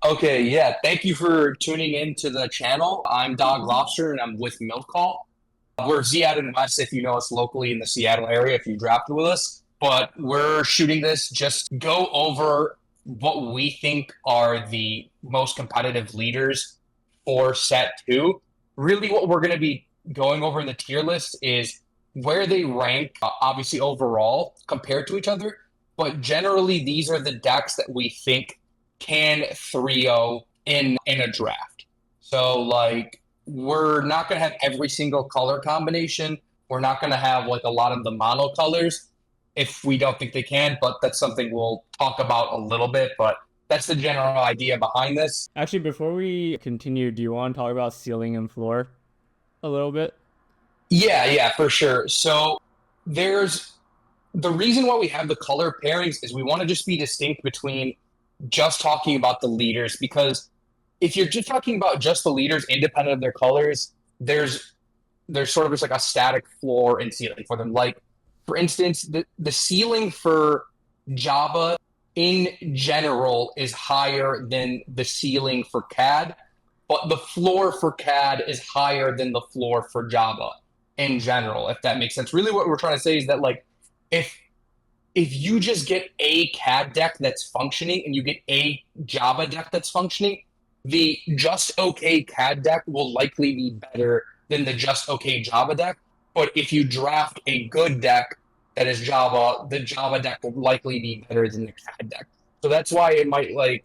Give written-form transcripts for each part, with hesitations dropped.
Okay, yeah. Thank you for tuning in to the channel. I'm Dog Lobster and I'm with Milk Call. We're Ziad and Wes if you know us locally in the Seattle area, if you drafted with us. But we're shooting this just go over what we think are the most competitive leaders for set two. Really, what we're going to be going over in the tier list is where they rank, obviously overall compared to each other. But generally, these are the decks that we think can 3-0 in a draft. So like we're not going to have every single color combination. We're not going to have like a lot of the mono colors if we don't think they can, but that's something we'll talk about a little bit. But that's the general idea behind this. Actually, before we continue, do you want to talk about ceiling and floor a little bit? Yeah, for sure. So there's the reason why we have the color pairings is we want to just be distinct between just talking about the leaders because if you're just talking about just the leaders independent of their colors, there's sort of just like a static floor and ceiling for them. Like for instance, the ceiling for Java in general is higher than the ceiling for CAD, but the floor for CAD is higher than the floor for Java in general, if that makes sense. Really what we're trying to say is that like if if you just get a CAD deck that's functioning and you get a Java deck that's functioning, the just okay CAD deck will likely be better than the just okay Java deck. But if you draft a good deck that is Java, the Java deck will likely be better than the CAD deck. So that's why it might like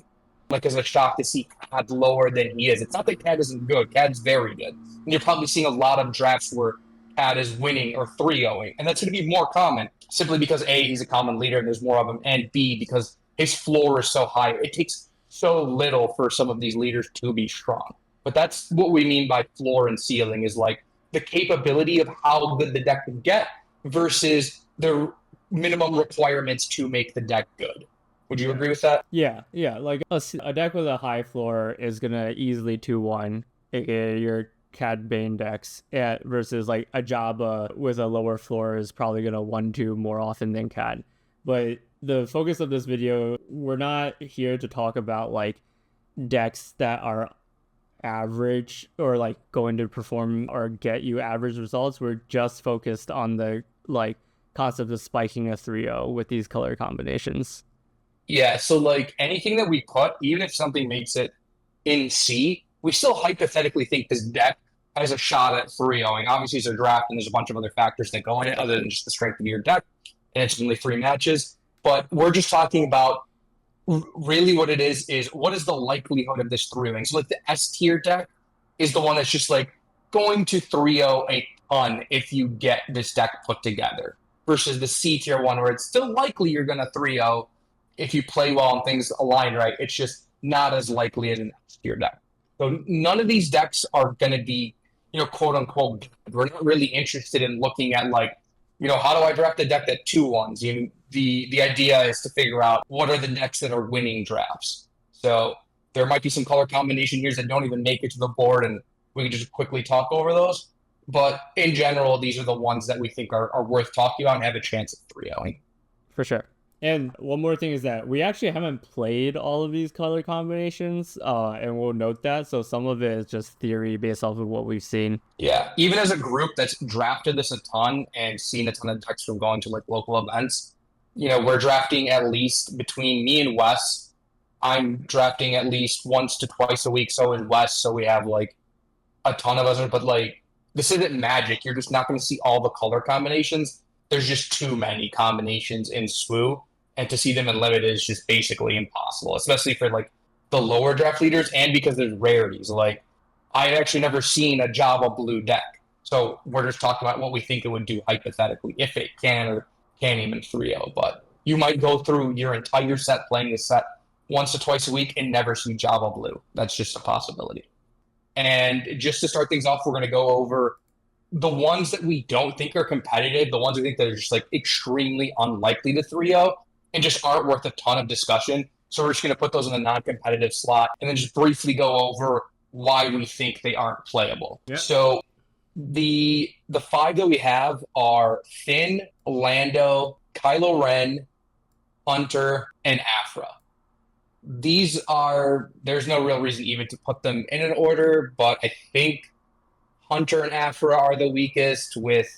as a shock to see CAD lower than he is. It's not that CAD isn't good. CAD's very good. And you're probably seeing a lot of drafts where CAD is winning or 3-0ing. And that's going to be more common simply because A, he's a common leader and there's more of him, and B, because his floor is so high. It takes so little for some of these leaders to be strong. But that's what we mean by floor and ceiling is like the capability of how good the deck can get versus the minimum requirements to make the deck good. Would you agree with that? Yeah. Like a deck with a high floor is gonna easily 2-1, aka your CAD Bane decks, versus like a Java with a lower floor is probably gonna 1-2 more often than CAD. But the focus of this video, we're not here to talk about like decks that are average or like going to perform or get you average results. We're just focused on the like concept of spiking a 3-0 with these color combinations. Yeah, so like anything that we put, even if something makes it in C, we still hypothetically think this deck has a shot at 3-0ing. Obviously, it's a draft and there's a bunch of other factors that go in it other than just the strength of your deck, and it's only 3 matches. But we're just talking about really what it is what is the likelihood of this 3-0ing? So like the S tier deck is the one that's just like going to 3-0 a ton if you get this deck put together versus the C tier one where it's still likely you're going to 3-0 if you play well and things align right. It's just not as likely as an S tier deck. So none of these decks are going to be, quote unquote, we're not really interested in looking at like, how do I draft a deck that 2-1s? The idea is to figure out what are the decks that are winning drafts. So there might be some color combination here that don't even make it to the board, and we can just quickly talk over those. But in general, these are the ones that we think are worth talking about and have a chance at 3-0ing. For sure. And one more thing is that we actually haven't played all of these color combinations, and we'll note that. So some of it is just theory based off of what we've seen. Yeah, even as a group that's drafted this a ton and seen a ton of decks from going to like local events, we're drafting at least between me and Wes. I'm drafting at least once to twice a week. So is Wes. So we have like a ton of us, but like this isn't magic. You're just not going to see all the color combinations. There's just too many combinations in SWU, and to see them in limited is just basically impossible, especially for like the lower draft leaders and because there's rarities. Like I've actually never seen a Java blue deck. So we're just talking about what we think it would do hypothetically, if it can or can't even 3-0. But you might go through your entire set playing this set once or twice a week and never see Java blue. That's just a possibility. And just to start things off, we're going to go over the ones that we don't think are competitive, the ones we think that are just like extremely unlikely to 3-0 and just aren't worth a ton of discussion. So we're just going to put those in the non-competitive slot and then just briefly go over why we think they aren't playable. Yeah. So the 5 that we have are Finn, Lando, Kylo Ren, Hunter, and Afra. there's no real reason even to put them in an order, but I think Hunter and Afra are the weakest, with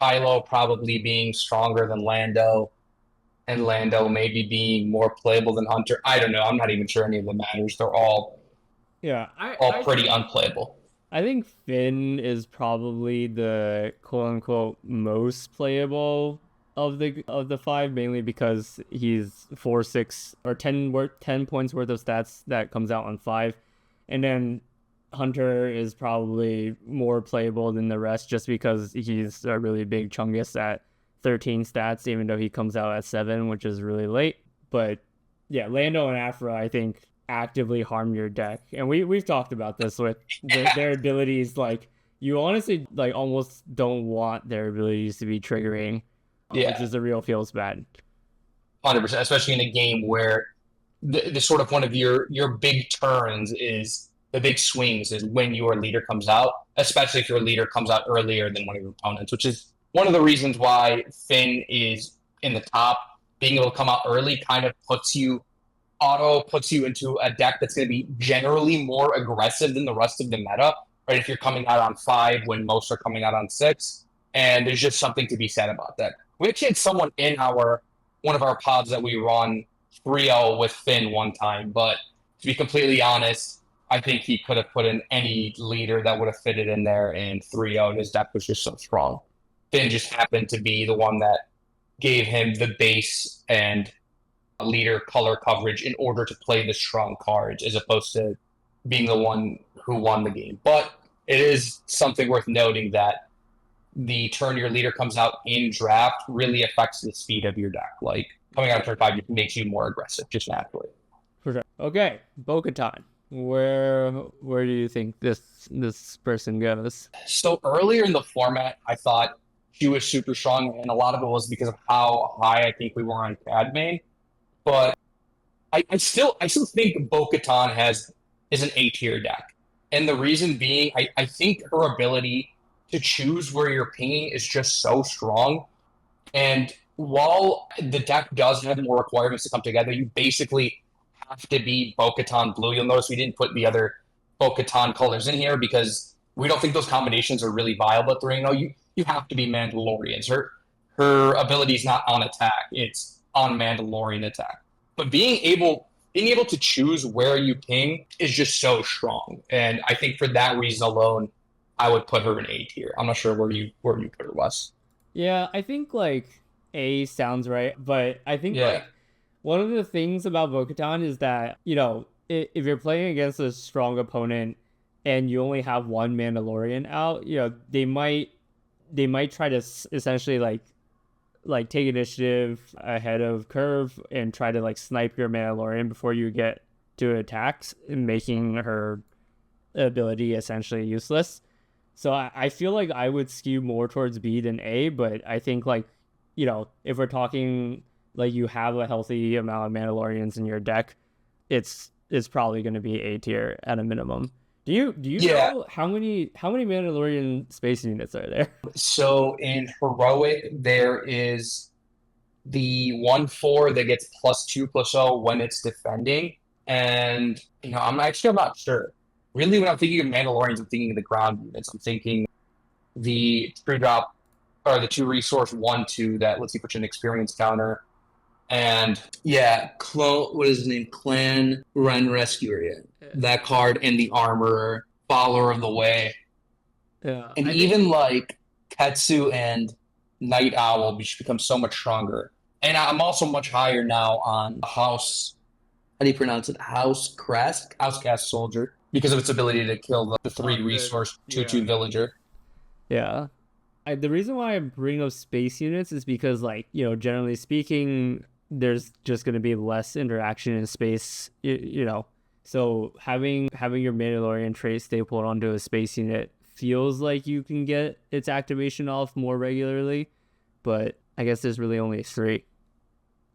Kylo probably being stronger than Lando, and Lando maybe being more playable than Hunter. I don't know. I'm not even sure any of them matters. They're Yeah, I all I pretty think unplayable. I think Finn is probably the quote unquote most playable of the five, mainly because he's 4, 6, or 10 points worth of stats that comes out on five, and then Hunter is probably more playable than the rest just because he's a really big chungus at 13 stats, even though he comes out at 7, which is really late. But yeah, Lando and Afra, I think, actively harm your deck, and we've talked about this with their abilities. Like, you honestly like almost don't want their abilities to be triggering, which Yeah, is the real feels bad. 100%, especially in a game where the sort of one of your big turns is the big swings is when your leader comes out, especially if your leader comes out earlier than one of your opponents, which is one of the reasons why Finn is in the top. Being able to come out early kind of puts you into a deck that's going to be generally more aggressive than the rest of the meta, right? If you're coming out on 5 when most are coming out on 6, and there's just something to be said about that. We actually had someone in our one of our pods that we run 3-0 with Finn one time, but to be completely honest, I think he could have put in any leader that would have fitted in there in 3-0. His deck was just so strong. Finn just happened to be the one that gave him the base and leader color coverage in order to play the strong cards, as opposed to being the one who won the game. But it is something worth noting that the turn your leader comes out in draft really affects the speed of your deck. Like, coming out of turn 5 it makes you more aggressive just naturally. For sure. Okay, Bo-Katan. Where do you think this person goes? So earlier in the format, I thought she was super strong, and a lot of it was because of how high I think we were on Cadme. But I still think Bo-Katan is an A tier deck. And the reason being, I think her ability to choose where you're pinging is just so strong. And while the deck does have more requirements to come together, you basically have to be Bo-Katan blue. You'll notice we didn't put the other Bo-Katan colors in here because we don't think those combinations are really viable at 3. No, you have to be Mandalorians. Her ability is not on attack; it's on Mandalorian attack. But being able to choose where you ping is just so strong, and I think for that reason alone, I would put her in A tier. I'm not sure where you put her, Wes. Yeah, I think like A sounds right, but I think Yeah, like one of the things about Bo-Katan is that, if you're playing against a strong opponent and you only have one Mandalorian out, they might try to essentially like take initiative ahead of curve and try to like snipe your Mandalorian before you get to attacks, making her ability essentially useless. So I feel like I would skew more towards B than A, but I think like, if we're talking like you have a healthy amount of Mandalorians in your deck, it's probably going to be A tier at a minimum. Do you yeah. know how many Mandalorian space units are there? So in heroic, there is the 1/4 that gets +2/+0 when it's defending, and I'm not sure. Really, when I'm thinking of Mandalorians, I'm thinking of the ground units. I'm thinking the true drop or the 2 resource 1/2 that lets you put you an experience counter. And yeah, what is his name? Clan Ren Rescuer. Yeah. That card and the Armorer, Follower of the Way. Yeah, And I think. even like Ketsu and Night Owl become so much stronger. And I'm also much higher now on House. How do you pronounce it? Housecast Soldier, because of its ability to kill the 3 resource 2/2 Yeah. villager. Yeah. The reason why I bring up space units is because, like, generally speaking, there's just going to be less interaction in space, So having your Mandalorian trait stapled onto a space unit feels like you can get its activation off more regularly, but I guess there's really only 3.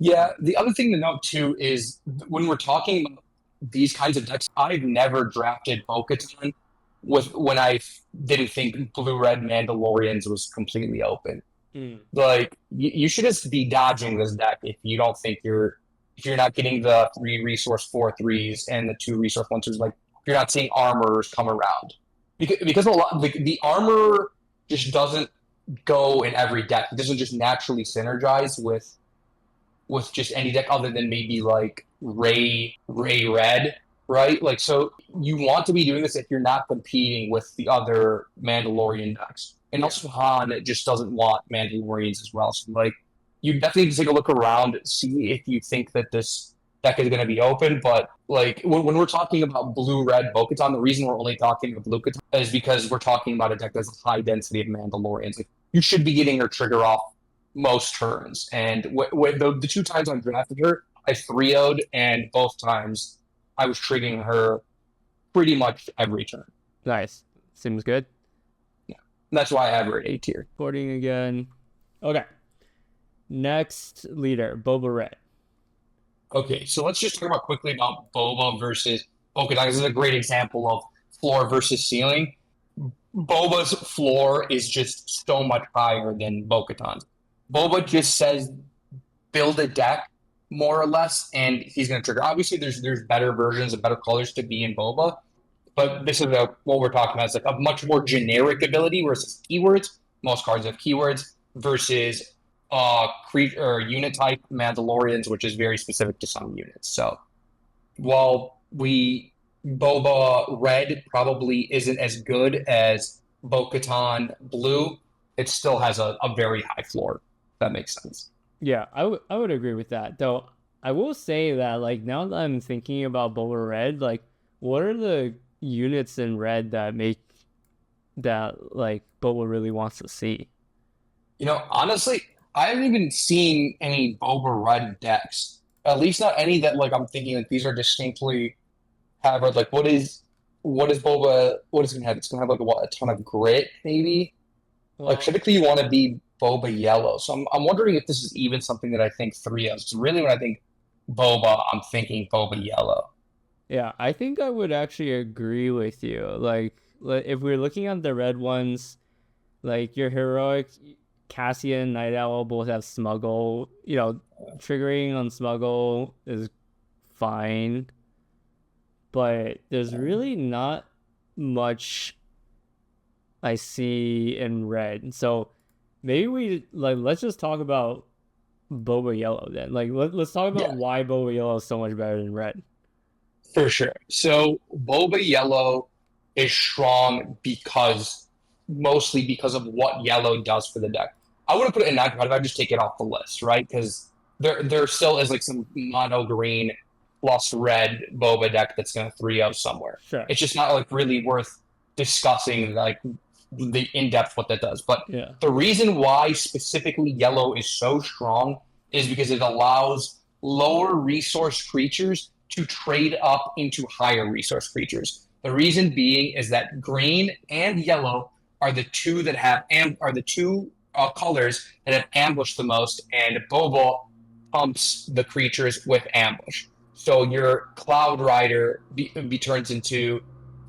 Yeah, the other thing to note too is when we're talking about these kinds of decks, I've never drafted Bo-Katan with when I didn't think Blue Red Mandalorians was completely open. Mm. Like you should just be dodging this deck if you don't think you're if you're not getting the 3 resource 4/3s and the 2 resource 1/2s, like if you're not seeing armors come around, because a lot the armor just doesn't go in every deck. It doesn't just naturally synergize with just any deck other than maybe like Ray Red, right? Like, so you want to be doing this if you're not competing with the other Mandalorian decks. And also Han just doesn't want Mandalorians as well. So like, you definitely need to take a look around, see if you think that this deck is going to be open. But like, when we're talking about blue red Bo-Katan, the reason we're only talking about blue Katan is because we're talking about a deck that's a high density of Mandalorians. Like, you should be getting her trigger off most turns. And the 2 times I drafted her, I 3-0'd, and both times I was triggering her pretty much every turn. Nice. Seems good. Yeah. And that's why I have her at A tier. Porting again. Okay. Next leader, Boba Red. Okay, so let's just talk about quickly about Boba versus Bo-Katan. This is a great example of floor versus ceiling. Boba's floor is just so much higher than Bo-Katan's. Boba just says build a deck more or less, and he's going to trigger. Obviously, there's better versions and better colors to be in Boba, but this is what we're talking about. It's like a much more generic ability versus keywords. Most cards have keywords versus creature or unit type Mandalorians, which is very specific to some units. So while Boba Red probably isn't as good as Bo-Katan Blue, it still has a very high floor. If that makes sense. Yeah, I would agree with that. Though I will say that like now that I'm thinking about Boba Red, like what are the units in red that make that like Boba really wants to see? Honestly, I haven't even seen any Boba Red decks. At least not any that like I'm thinking like these are distinctly have red. Like what is Boba? What is it gonna have? It's gonna have like a ton of grit, maybe. Like Well, typically you want to be Boba Yellow. So I'm wondering if this is even something that I think 3 of. So really when I think Boba, I'm thinking Boba Yellow. yeah, I think I would actually agree with you. Like if we're looking at the red ones, like your heroic Cassian, Night Owl both have smuggle. Triggering on smuggle is fine, but there's really not much I see in red. So maybe let's just talk about Boba Yellow then. Like let's talk about Yeah, why Boba Yellow is so much better than red. for sure. So Boba Yellow is strong mostly because of what yellow does for the deck. I would have put it in that, but I just take it off the list, right? Because there still is like some mono green plus red Boba deck that's going to 3-0 somewhere. Sure. It's just not like really worth discussing like the in depth what that does. But Yeah. the reason why specifically yellow is so strong is because it allows lower resource creatures to trade up into higher resource creatures. The reason being is that green and yellow are the two colors that have ambushed the most, and Bobo pumps the creatures with ambush. So your Cloud Rider turns into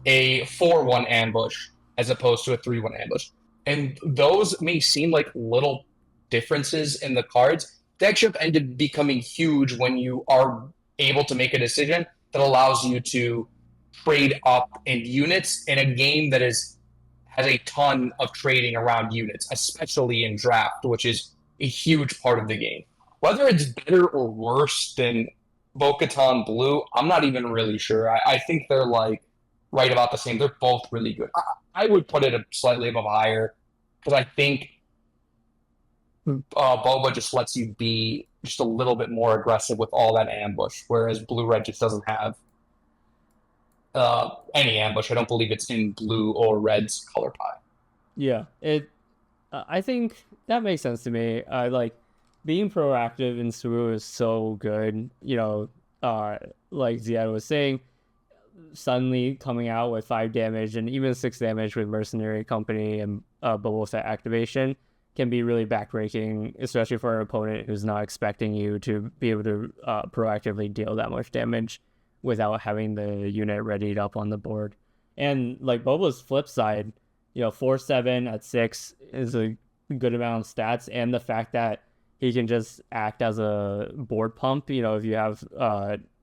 a 4/1 ambush as opposed to a 3/1 ambush. And those may seem like little differences in the cards. They actually end up becoming huge when you are able to make a decision that allows you to trade up in units in a game that has a ton of trading around units, especially in draft, which is a huge part of the game. Whether it's better or worse than Bo-Katan Blue, I'm not even really sure. I think they're like right about the same. They're both really good. I would put it slightly above higher because I think Boba just lets you be just a little bit more aggressive with all that ambush, whereas Blue Red just doesn't have any ambush. I don't believe it's in Blue or Red's color pie. Yeah. I think that makes sense to me. Like being proactive in Suru is so good. Like Ziad was saying, suddenly coming out with 5 damage and even 6 damage with Mercenary Company and Boba Fett activation can be really backbreaking, especially for an opponent who's not expecting you to be able to proactively deal that much damage without having the unit readied up on the board. And like Boba's flip side, 4/7 at 6 is a good amount of stats, and the fact that he can just act as a board pump. If you have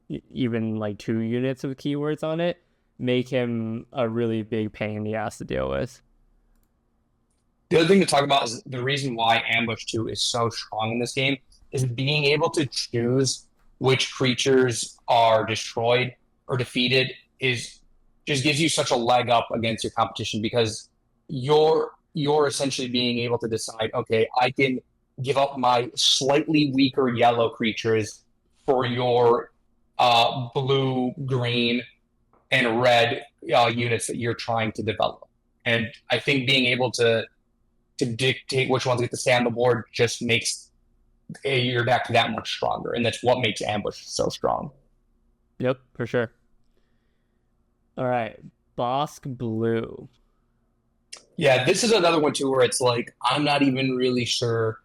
even like 2 units with keywords on it, make him a really big pain in the ass to deal with. The other thing to talk about is the reason why Ambush 2 is so strong in this game is being able to choose which creatures are destroyed or defeated is just gives you such a leg up against your competition because you're essentially being able to decide, okay, I can give up my slightly weaker yellow creatures for your blue, green, and red units that you're trying to develop. And I think being able to dictate which ones get to stay on the board just makes your deck that much stronger, and that's what makes Ambush so strong. Yep, for sure. All right, Bosk Blue. Yeah, this is another one too where it's like I'm not even really sure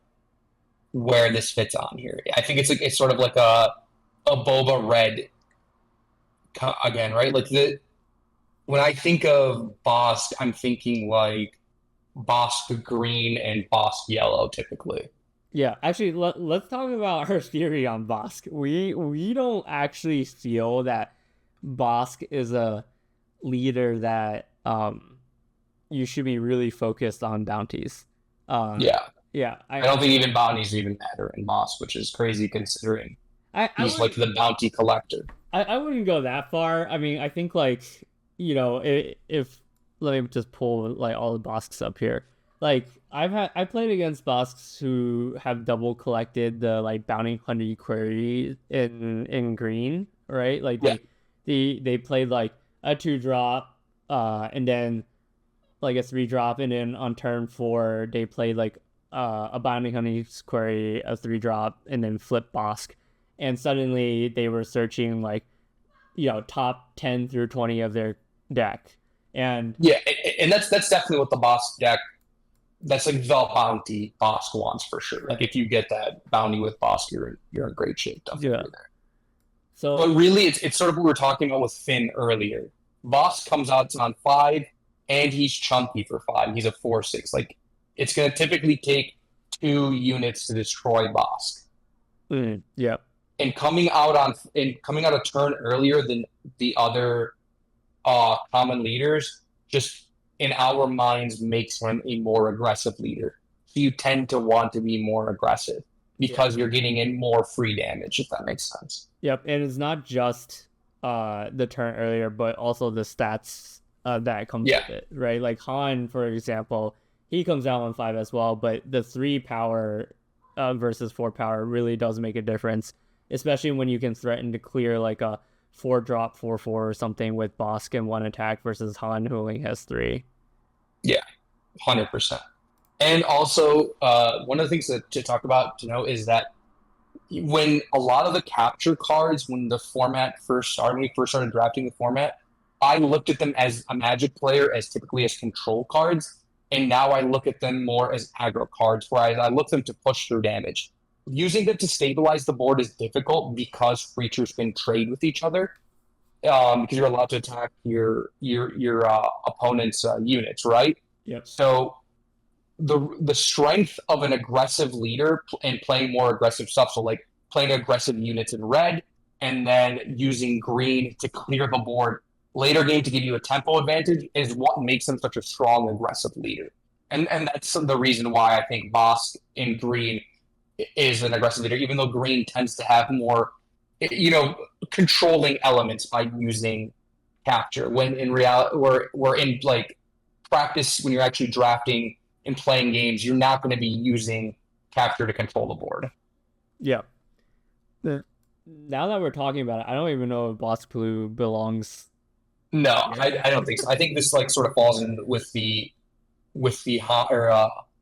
where this fits on here. I think it's sort of like a Boba Red again, right? Like the when I think of Bosk, I'm thinking like Bosk Green and Bosk Yellow typically. Yeah, actually, let's talk about our theory on Bosk. We don't actually feel that Bosk is a leader that you should be really focused on bounties. Yeah. Yeah, I don't think even bounties even matter in Bosk, which is crazy considering I he's like wouldn't the bounty collector. I wouldn't go that far. I mean, I think like if let me just pull like all the Bosks up here. Like I played against Bosks who have double collected the like bounty hunter query in green, right? Like Yeah. they played like a 2-drop, and then like a 3-drop, and then on turn 4 they played like a bounty hunter query, a 3-drop, and then flip Bosk, and suddenly they were searching like top 10 through 20 of their deck. And Yeah, and that's definitely what the Bosk deck. That's like the bounty Bosk wants for sure. Like if you get that bounty with Bosk, you're in great shape. Definitely yeah, there. so But really, it's sort of what we were talking about with Finn earlier. Bosk comes out on 5, and he's chunky for 5. He's a 4/6. Like it's going to typically take 2 units to destroy Bosk. yeah, And coming out a turn earlier than the other common leaders, just in our minds makes him a more aggressive leader. So you tend to want to be more aggressive because you're getting in more free damage, if that makes sense. yep. And it's not just the turn earlier, but also the stats that comes Yeah. with it, right? Like Han, for example, he comes out on 5 as well, but the 3 power versus 4 power really does make a difference, especially when you can threaten to clear like a 4-drop 4/4 or something with Bosk and 1 attack versus Han who only has 3. Yeah, 100%. And also, one of the things to talk about to know is that when a lot of the capture cards, when the format first started, when we first started drafting the format, I looked at them as a Magic player as typically as control cards, and now I look at them more as aggro cards, where I look them to push through damage. Using them to stabilize the board is difficult because creatures can trade with each other, because you're allowed to attack your opponent's units, right? Yep. So the strength of an aggressive leader and playing more aggressive stuff, so like playing aggressive units in red and then using green to clear the board later game to give you a tempo advantage is what makes him such a strong aggressive leader. And that's the reason why I think Bosk in green is an aggressive leader, even though green tends to have more, controlling elements by using capture. When in reality, we're in like practice when you're actually drafting and playing games, you're not going to be using capture to control the board. Yeah. Now that we're talking about it, I don't even know if Bosk Blue belongs. No, I don't think so. I think this like sort of falls in with the hot or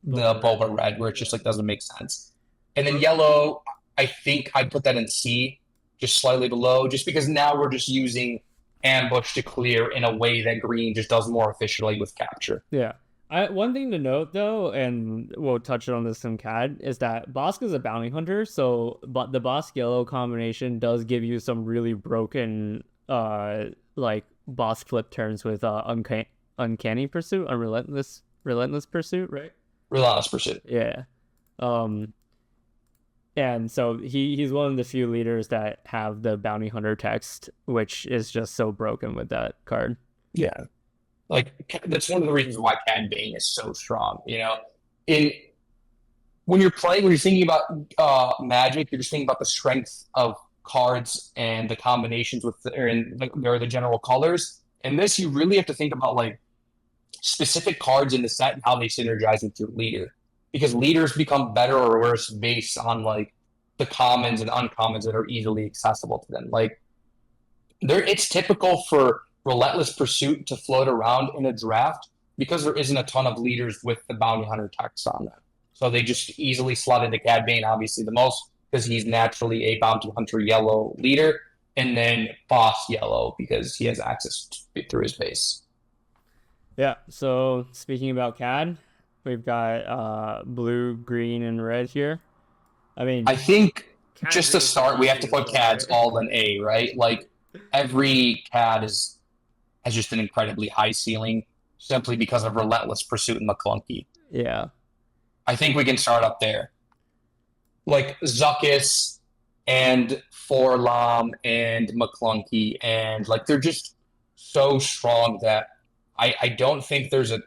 the Boba Red, where it just like doesn't make sense. And then yellow, I think I'd put that in C, just slightly below, just because now we're just using ambush to clear in a way that green just does more efficiently with capture. Yeah. One thing to note though, and we'll touch on this in CAD, is that Bosk is a bounty hunter, but the Bosk yellow combination does give you some really broken like Bosk flip turns with uncanny pursuit, relentless pursuit, right? Relentless pursuit. Yeah. Um, and then, like, I think I'd put that in C, just slightly below, just because now we're just using ambush to clear in a way that green just does more efficiently with capture. Yeah, 100%. And so he's one of the few leaders that have the bounty hunter text, which is just so broken with that card. Yeah. Like that's one of the reasons why Cad Bane is so strong. In when you're thinking about Magic, you're just thinking about the strength of cards and the combinations or the general colors. And this, you really have to think about like specific cards in the set and how they synergize with your leader, because leaders become better or worse based on like the commons and uncommons that are easily accessible to them. Like it's typical for Relentless Pursuit to float around in a draft because there isn't a ton of leaders with the bounty hunter text on them. So they just easily slot into Cad Bane, obviously the most, because he's naturally a bounty hunter yellow leader, and then boss yellow because he has access through his base. Yeah. So speaking about CAD, we've got blue, green, and red here. I mean, I think CAD just to green is the start, we have to easiest put one, CADs right? all in A, right? Like every CAD has just an incredibly high ceiling simply because of Relentless Pursuit and McClunky. Yeah. I think we can start up there. Like Zuckus and Forlom and McClunky, and like they're just so strong that I don't think there's a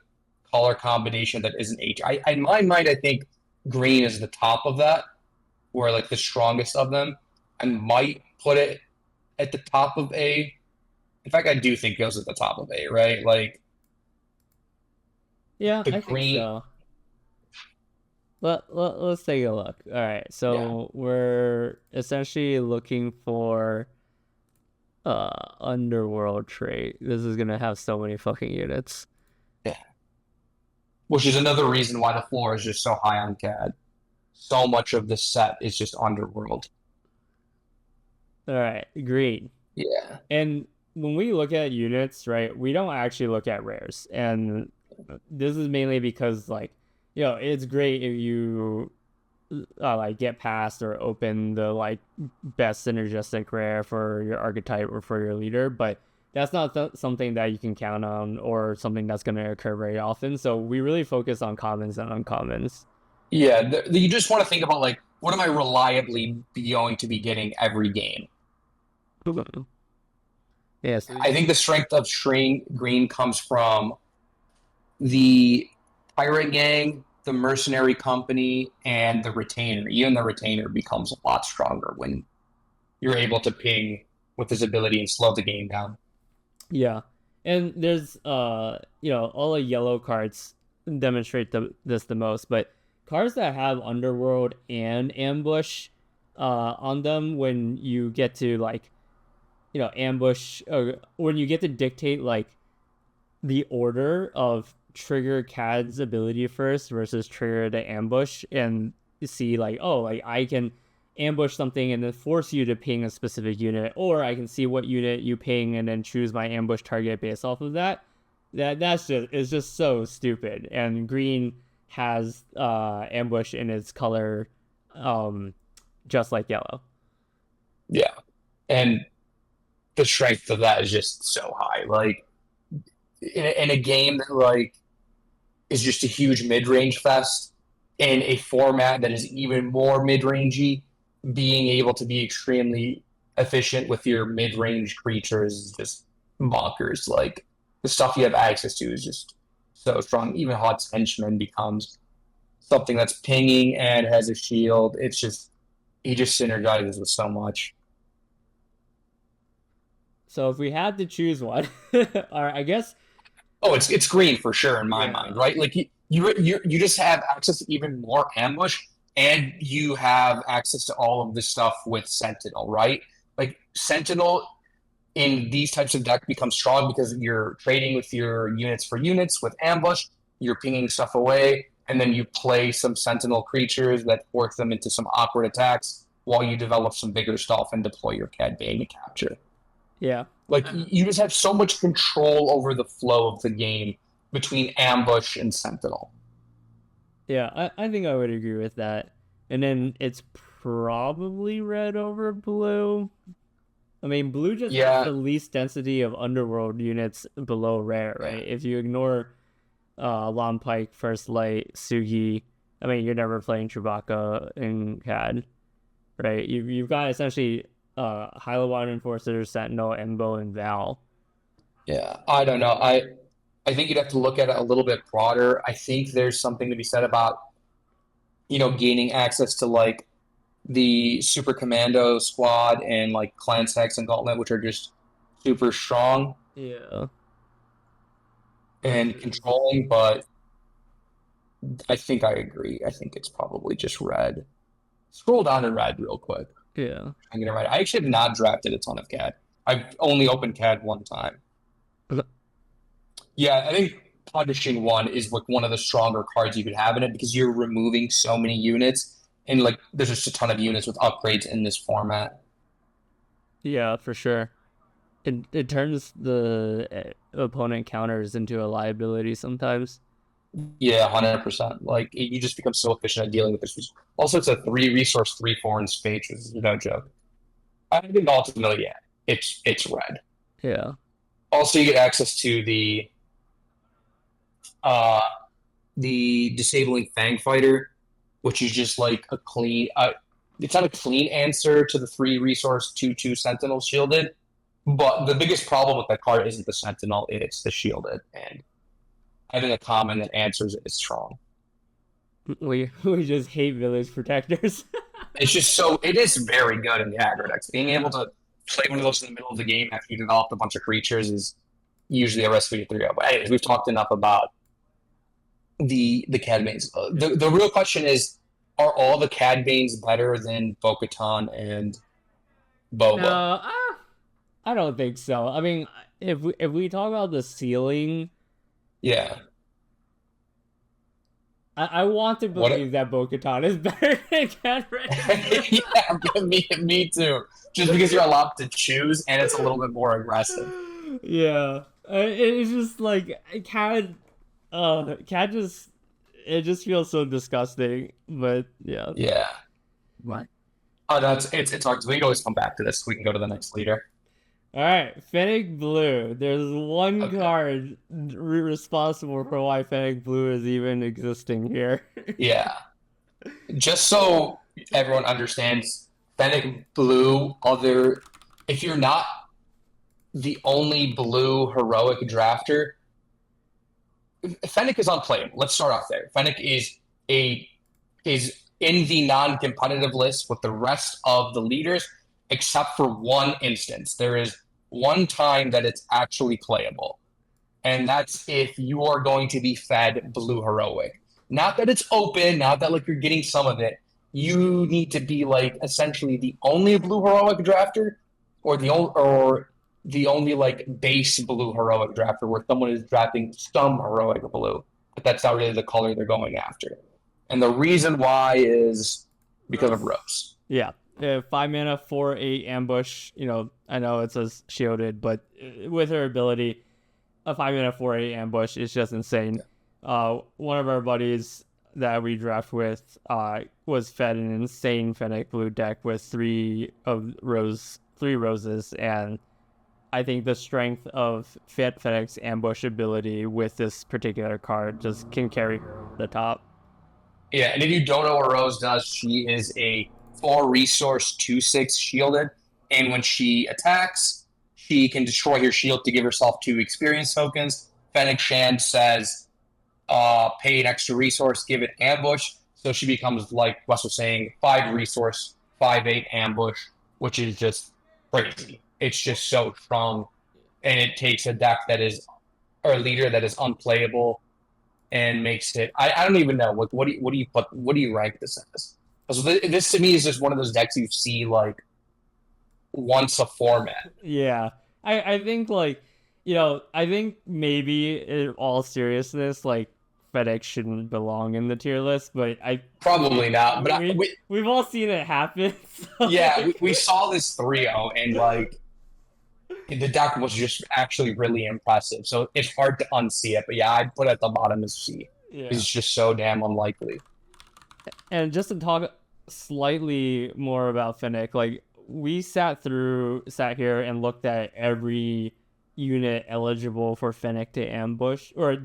color combination that isn't H. In my mind, I think green is the top of that, or like the strongest of them. I might put it at the top of A. In fact, I do think it goes at the top of A, right? Like Yeah, the I think green, so. Let's take a look. All right, yeah, so we're essentially looking for underworld trait. This is gonna have so many fucking units. yeah. Which is another reason why the floor is just so high on CAD. So much of this set is just underworld. All right, green. Yeah, And when we look at units, right, we don't actually look at rares. And this is mainly because like, it's great if you like get past or open the like best synergistic rare for your archetype or for your leader, but that's not something that you can count on or something that's going to occur very often. So we really focus on commons and uncommons. yeah. You just want to think about like, what am I reliably going to be getting every game? Yeah, so I think the strength of String Green comes from the Pirate Gang, the Mercenary Company, and the Retainer. Even the Retainer becomes a lot stronger when you're able to ping with his ability and slow the game down. yeah. And there's all the yellow cards demonstrate this the most, but cards that have underworld and ambush on them, when you get to like ambush, when you get to dictate like the order of trigger CAD's ability first versus trigger the ambush, and see like, oh, like I can ambush something and then force you to ping a specific unit, or I can see what unit you ping and then choose my ambush target based off of that. It's just so stupid. And green has ambush in its color, um just like yellow. Yeah. And the strength of that is just so high. Like in a game that like is just a huge mid-range fest in a format that is even more mid-rangey, being able to be extremely efficient with your mid-range creatures is just bonkers. Like the stuff you have access to is just so strong. Even Hot's henchman becomes something that's pinging and has a shield. It's just he just synergizes with so much. So if we had to choose one, or I guess, Oh, it's green for sure in my mind, yeah, right? Like you just have access to even more ambush, and you have access to all of this stuff with Sentinel, right? Like Sentinel in these types of deck becomes strong because you're trading with your units for units with ambush. You're pinging stuff away, and then you play some Sentinel creatures that force them into some awkward attacks while you develop some bigger stuff and deploy your Cad Bane to capture. yeah. Like you just have so much control over the flow of the game between ambush and sentinel. Yeah, I think I would agree with that. And then it's probably red over blue. I mean, blue just has Yeah, the least density of underworld units below rare, yeah, right? If you ignore Long Pike, First Light, Sugi, I mean, you're never playing Chewbacca in CAD. right? You've got essentially High Water Enforcer, Sentinel, Embo, and Val. Yeah, I don't know. I think you'd have to look at it a little bit broader. I think there's something to be said about, gaining access to like the Super Commando squad and like Clan Hex and Gauntlet, which are just super strong Yeah. and Versus controlling, but I think I agree. I think it's probably just red. Scroll down to red real quick. yeah. I'm gonna write. I actually have not drafted a ton of CAD. I've only opened CAD one time. Yeah, I think Punishing One is like one of the stronger cards you could have in it because you're removing so many units, and like there's just a ton of units with upgrades in this format. Yeah, for sure. It turns the opponent counters into a liability sometimes. Yeah, 100%. Like you just become so efficient at dealing with this. Also, it's a three resource, 3/4 in space, which is no joke. I think ultimately, yeah, it's red. Yeah. Also, you get access to uh the disabling Fang Fighter, which is just like a clean. It's not a clean answer to the three resource 2/2 Sentinel shielded, but the biggest problem with that card isn't the Sentinel; it's the shielded, and having a common that answers it is strong. We just hate village protectors. It's just so it is very good in the aggro decks. Being able to play one of those in the middle of the game after you developed a bunch of creatures is usually a recipe to 3-0. But anyways, we've talked enough about the Cad Banes. The real question is, are all the Cad Banes better than Bo-Katan and Boba? No, I don't think so. I mean, if we talk about the ceiling, Yeah. I want to What? believe that Bo-Katan is better than Cat. Yeah, me too. Just because you're allowed to choose and it's a little bit more aggressive. Yeah, it's just like cat just it just feels so disgusting. But yeah, Yeah. what? Oh, that's it's hard. We can always come back to this. We can go to the next leader. All right, Fennec Blue. There's one Okay. card responsible for why Fennec Blue is even existing here. Yeah. Just so everyone understands, Fennec Blue, if you're not the only blue heroic drafter, Fennec is unplayable. Let's start off there. Fennec a is in the non-competitive list with the rest of the leaders, except for one instance. There is one time that it's actually playable, and that's if you are going to be fed blue heroic. Not that it's open, not that like you're getting some of it. You need to be like essentially the only blue heroic drafter, or the only like base blue heroic drafter where someone is drafting some heroic blue, but that's not really the color they're going after. And the reason why is because of Rose. Rose. Yeah. 5 mana, 4/8 ambush. I know it says shielded, but with her ability, a 5 mana 4/8 ambush is just insane. One of our buddies that we draft with was fed an insane Fennec Blue deck with three roses, and I think the strength of Fennec's ambush ability with this particular card just can carry her over the top. Yeah, and if you don't know what Rose does, she is a 4 resource 2/6 shielded, and when she attacks, she can destroy her shield to give herself 2 experience tokens. Fennec Shand says, pay an extra resource, give it ambush, so she becomes like Wes was saying, 5 resource 5/8 ambush, which is just crazy. It's just so strong, and it takes a deck that is or a leader that is unplayable and makes it. I don't even know what do you rank this as? So this to me is just one of those decks you see like once a format. Yeah. I think I think maybe in all seriousness, like FedEx shouldn't belong in the tier list, but Probably not, but we've all seen it happen. So yeah, we saw this 3-0 and like the deck was just actually really impressive. So it's hard to unsee it, but yeah, I'd put it at the bottom as C. yeah. It's just so damn unlikely. And just to talk slightly more about Fennec, like we sat here and looked at every unit eligible for Fennec to ambush, or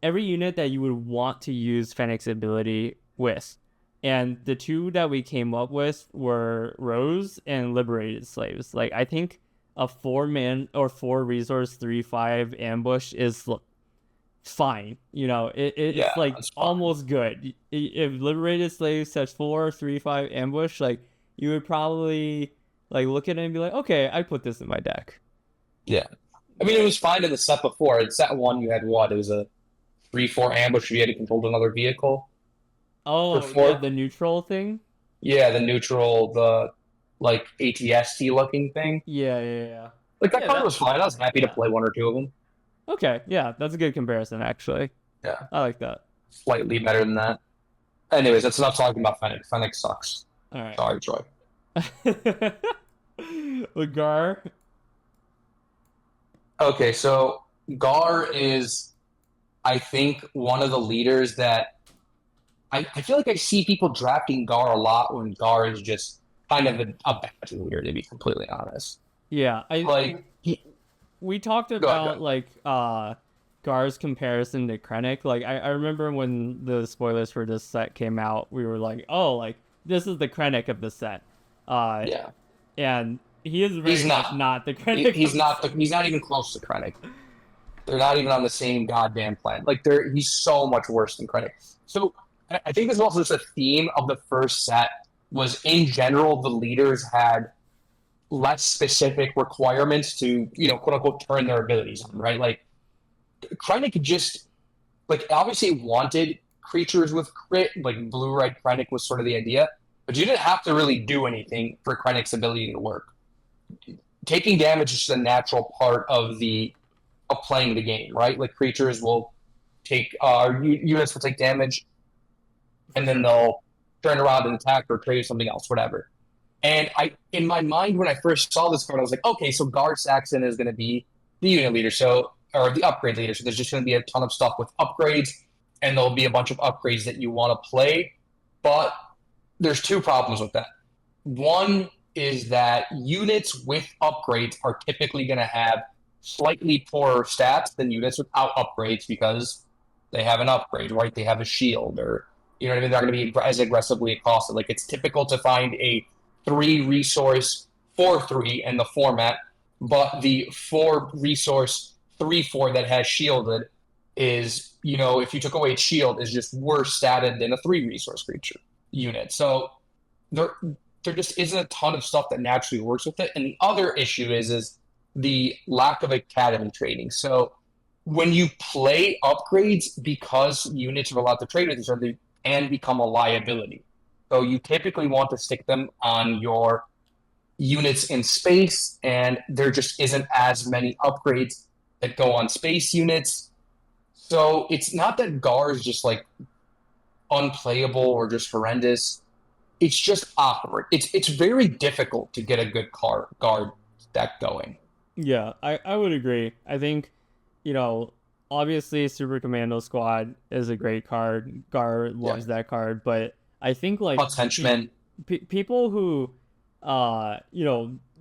every unit that you would want to use Fennec's ability with. And the two that we came up with were Rose and Liberated Slaves. Like, I think a 4-man or 4-resource 3/5 ambush is fine. It's Yeah, like that's fine. almost good. If Liberated Slaves has 4 3/5 ambush, like you would probably like look at it and be like, okay, I put this in my deck. Yeah. I mean, it Like, was fine in the set before. In set one, you had what? It was a 3/4 ambush. You had to control another vehicle for oh yeah, four. the neutral thing. Yeah, the neutral, the like ATST looking thing. Yeah. Like that Yeah, card was fine. I was happy to yeah. play one or two of them. Okay, yeah, that's a good comparison actually. Yeah, I like that. slightly better than that. Anyways, that's enough talking about Fennec. Fennec sucks. All right. Sorry, Troy. Lagar. Okay, so Gar is, I think, one of the leaders that I feel like I see people drafting Gar a lot when Gar is just kind of a bad leader, to be completely honest. Yeah, Like, we talked go ahead, go about ahead. like Gar's comparison to Krennic. Like I remember when the spoilers for this set came out, we were like, oh, like this is the Krennic of the set. Uh Yeah, and he is he's very much not. not the Krennic He's of the not. set. He's not even close to Krennic. They're not even on the same goddamn planet. Like they're he's so much worse than Krennic. So I think this is also just a theme of the first set was in general the leaders had less specific requirements to quote unquote turn their abilities on, right? Like Krennic just like obviously wanted creatures with crit, like blue red Krennic was sort of the idea, but you didn't have to really do anything for Krennic's ability to work. Taking damage is just a natural part of playing the game, right? Like creatures will take units will take damage, For and then sure. they'll turn around and attack or trade something else, whatever. And in my mind, when I first saw this card, I was like, okay, so Gar Saxon is going to be the unit leader, so or the upgrade leader. So there's just going to be a ton of stuff with upgrades, and there'll be a bunch of upgrades that you want to play. But there's two problems with that. One is that units with upgrades are typically going to have slightly poorer stats than units without upgrades because they have an upgrade, right? They have a shield, or what I mean. They're going to be as aggressively accosted. Like it's typical to find a 3 resource 4/3 in the format, but the 4 resource 3/4 that has shielded is if you took away its shield is just worse statted than a 3 resource creature unit. So there there just isn't a ton of stuff that naturally works with it. And the other issue is the lack of academy trading. So when you play upgrades, because units are allowed to trade with each other, they can become a liability. So you typically want to stick them on your units in space, and there just isn't as many upgrades that go on space units. So it's not that Gar is just like unplayable or just horrendous. It's just awkward. It's very difficult to get a good guard deck going. Yeah, I would agree. I think, you know, obviously Super Commando Squad is a great card. Gar Yeah, loves that card, but I think like Hunt's Henchman. people who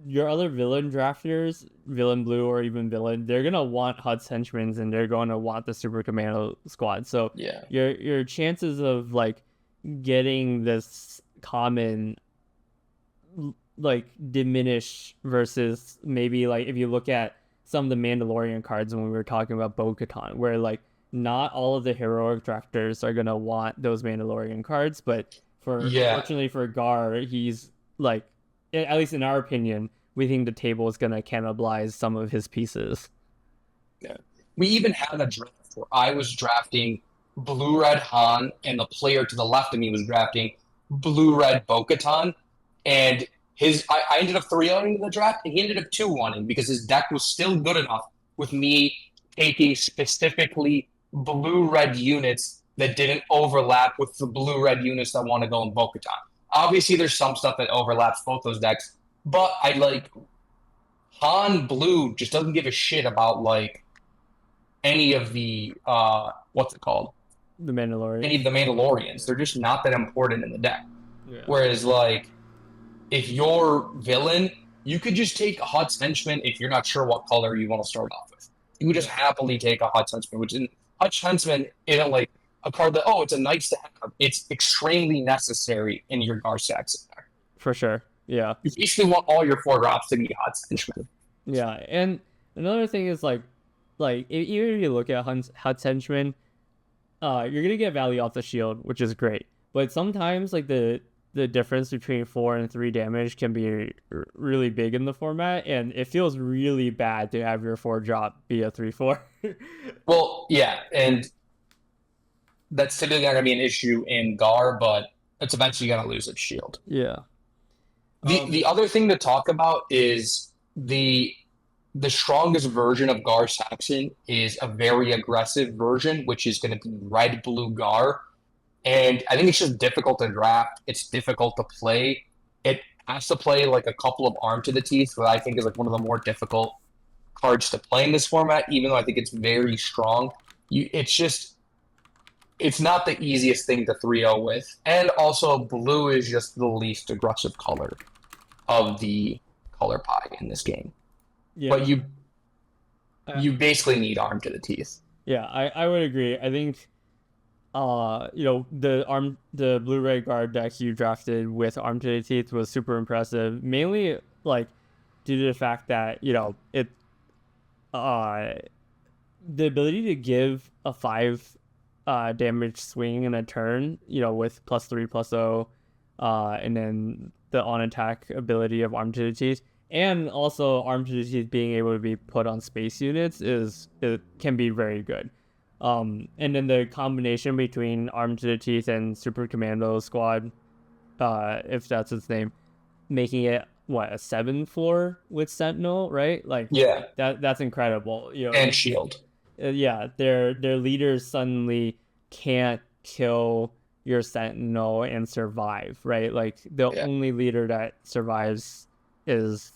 your other villain drafters, villain blue or even villain, they're gonna want Hut's henchmen's and they're gonna want the Super Commando Squad. So Yeah, your chances of like getting this common like diminish versus maybe like if you look at some of the Mandalorian cards when we were talking about Bo-Katan, where like not all of the heroic drafters are gonna want those Mandalorian cards, but yeah, fortunately for Gar, he's like at least in our opinion, we think the table is gonna cannibalize some of his pieces. yeah. We even had a draft where I was drafting blue red Han, and the player to the left of me was drafting blue red Bo-Katan, and I ended up 3-0ing the draft, and he ended up 2-1ing because his deck was still good enough with me taking specifically blue red units that didn't overlap with the blue red units that want to go in Bo-Katan. Obviously, there's some stuff that overlaps both those decks, but I like Han Blue just doesn't give a shit about like any of the what's it called? The Mandalorian. Any of the Mandalorians. Yeah. They're just not that important in the deck. Yeah. Whereas like if you're villain, you could just take a Hut's henchman if you're not sure what color you want to start off with. You would just Yeah. happily take a Hut's henchman, which in Hut's henchman isn't like a card that, oh, it's a nice to have. It's extremely necessary in your Gar Saxon deck. For sure. Yeah. You basically want all your 4 drops to be Hot Henchman. Yeah. And another thing is even if you look at Hunt's Henchman, you're gonna get value off the shield, which is great. But sometimes like the difference between 4 and 3 damage can be really big in the format, and it feels really bad to have your 4 drop be a 3/4. Well, yeah, and that's typically not gonna be an issue in Gar, but it's eventually gonna lose its shield. Yeah. The other thing to talk about is the strongest version of Gar Saxon is a very aggressive version, which is going to be red blue Gar. And I think it's just difficult to draft. It's difficult to play. It has to play like a couple of Arm to the Teeth, what I think is like one of the more difficult cards to play in this format, even though I think it's very strong. It's not the easiest thing to 3-0 with. And also, blue is just the least aggressive color of the color pie in this game. Yeah. But you basically need Arm to the Teeth. Yeah, I would agree. I think the Blu-ray guard deck you drafted with Arm to the Teeth was super impressive. Mainly like due to the fact that, it the ability to give a 5 damage swing in a turn, with +3/+0, and then the on attack ability of Arm to the Teeth. And also, Arm to the Teeth being able to be put on space units it can be very good. And then the combination between Arm to the Teeth and Super Commando Squad, if that's its name, making it a 7 floor with Sentinel, right? Like, yeah, that's incredible. And shield. Yeah, their leaders suddenly can't kill your Sentinel and survive, right? Like the only leader that survives is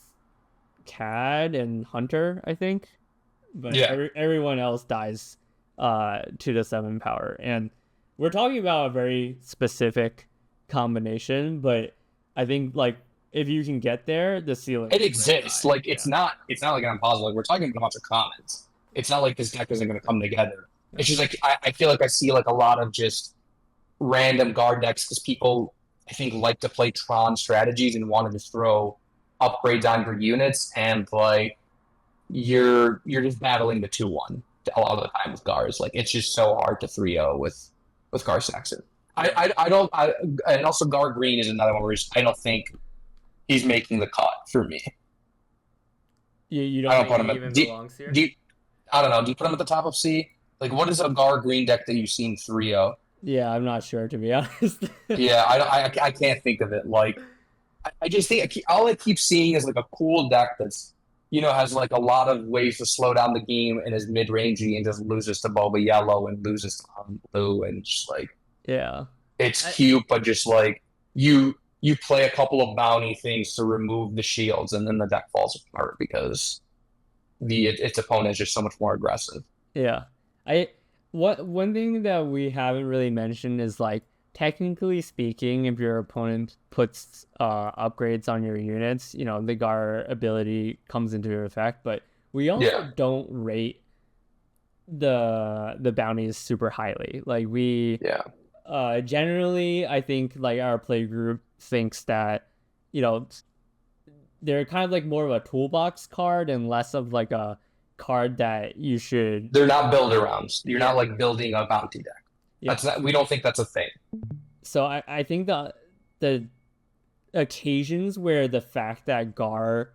Cad and Hunter, I think, but everyone else dies to the 7 power. And we're talking about a very specific combination, but I think like if you can get there, the ceiling exists. Like it's not like I'm positive. Like, we're talking about a bunch of comments. It's not like this deck isn't going to come together. It's just like I feel like I see like a lot of just random guard decks because people I think like to play Tron strategies and want to just throw upgrades on your units, and like you're just battling the 2/1 a lot of the time with Gars. Like it's just so hard to 3-0 with Gar Saxon. And also Gar Green is another one where I don't think he's making the cut for me. You don't think he even belongs here? I don't know. Do you put him at the top of C? Like, what is a Gar Green deck that you've seen 3-0? Yeah, I'm not sure, to be honest. Yeah, I can't think of it. Like, I just think all I keep seeing is like a cool deck that's, has like a lot of ways to slow down the game and is mid-rangey and just loses to Boba Yellow and loses to Blue and just like, yeah, it's cute, but just like you play a couple of bounty things to remove the shields and then the deck falls apart because its opponent is just so much more aggressive. Yeah, one thing that we haven't really mentioned is like, technically speaking, if your opponent puts upgrades on your units, the Gar ability comes into effect, but we also don't rate the bounties super highly. Like generally, I think like our play group thinks that they're kind of like more of a toolbox card and less of like a card that you should. They're not build arounds. You're not like building a bounty deck. Yeah. We don't think that's a thing. So I think the occasions where the fact that Gar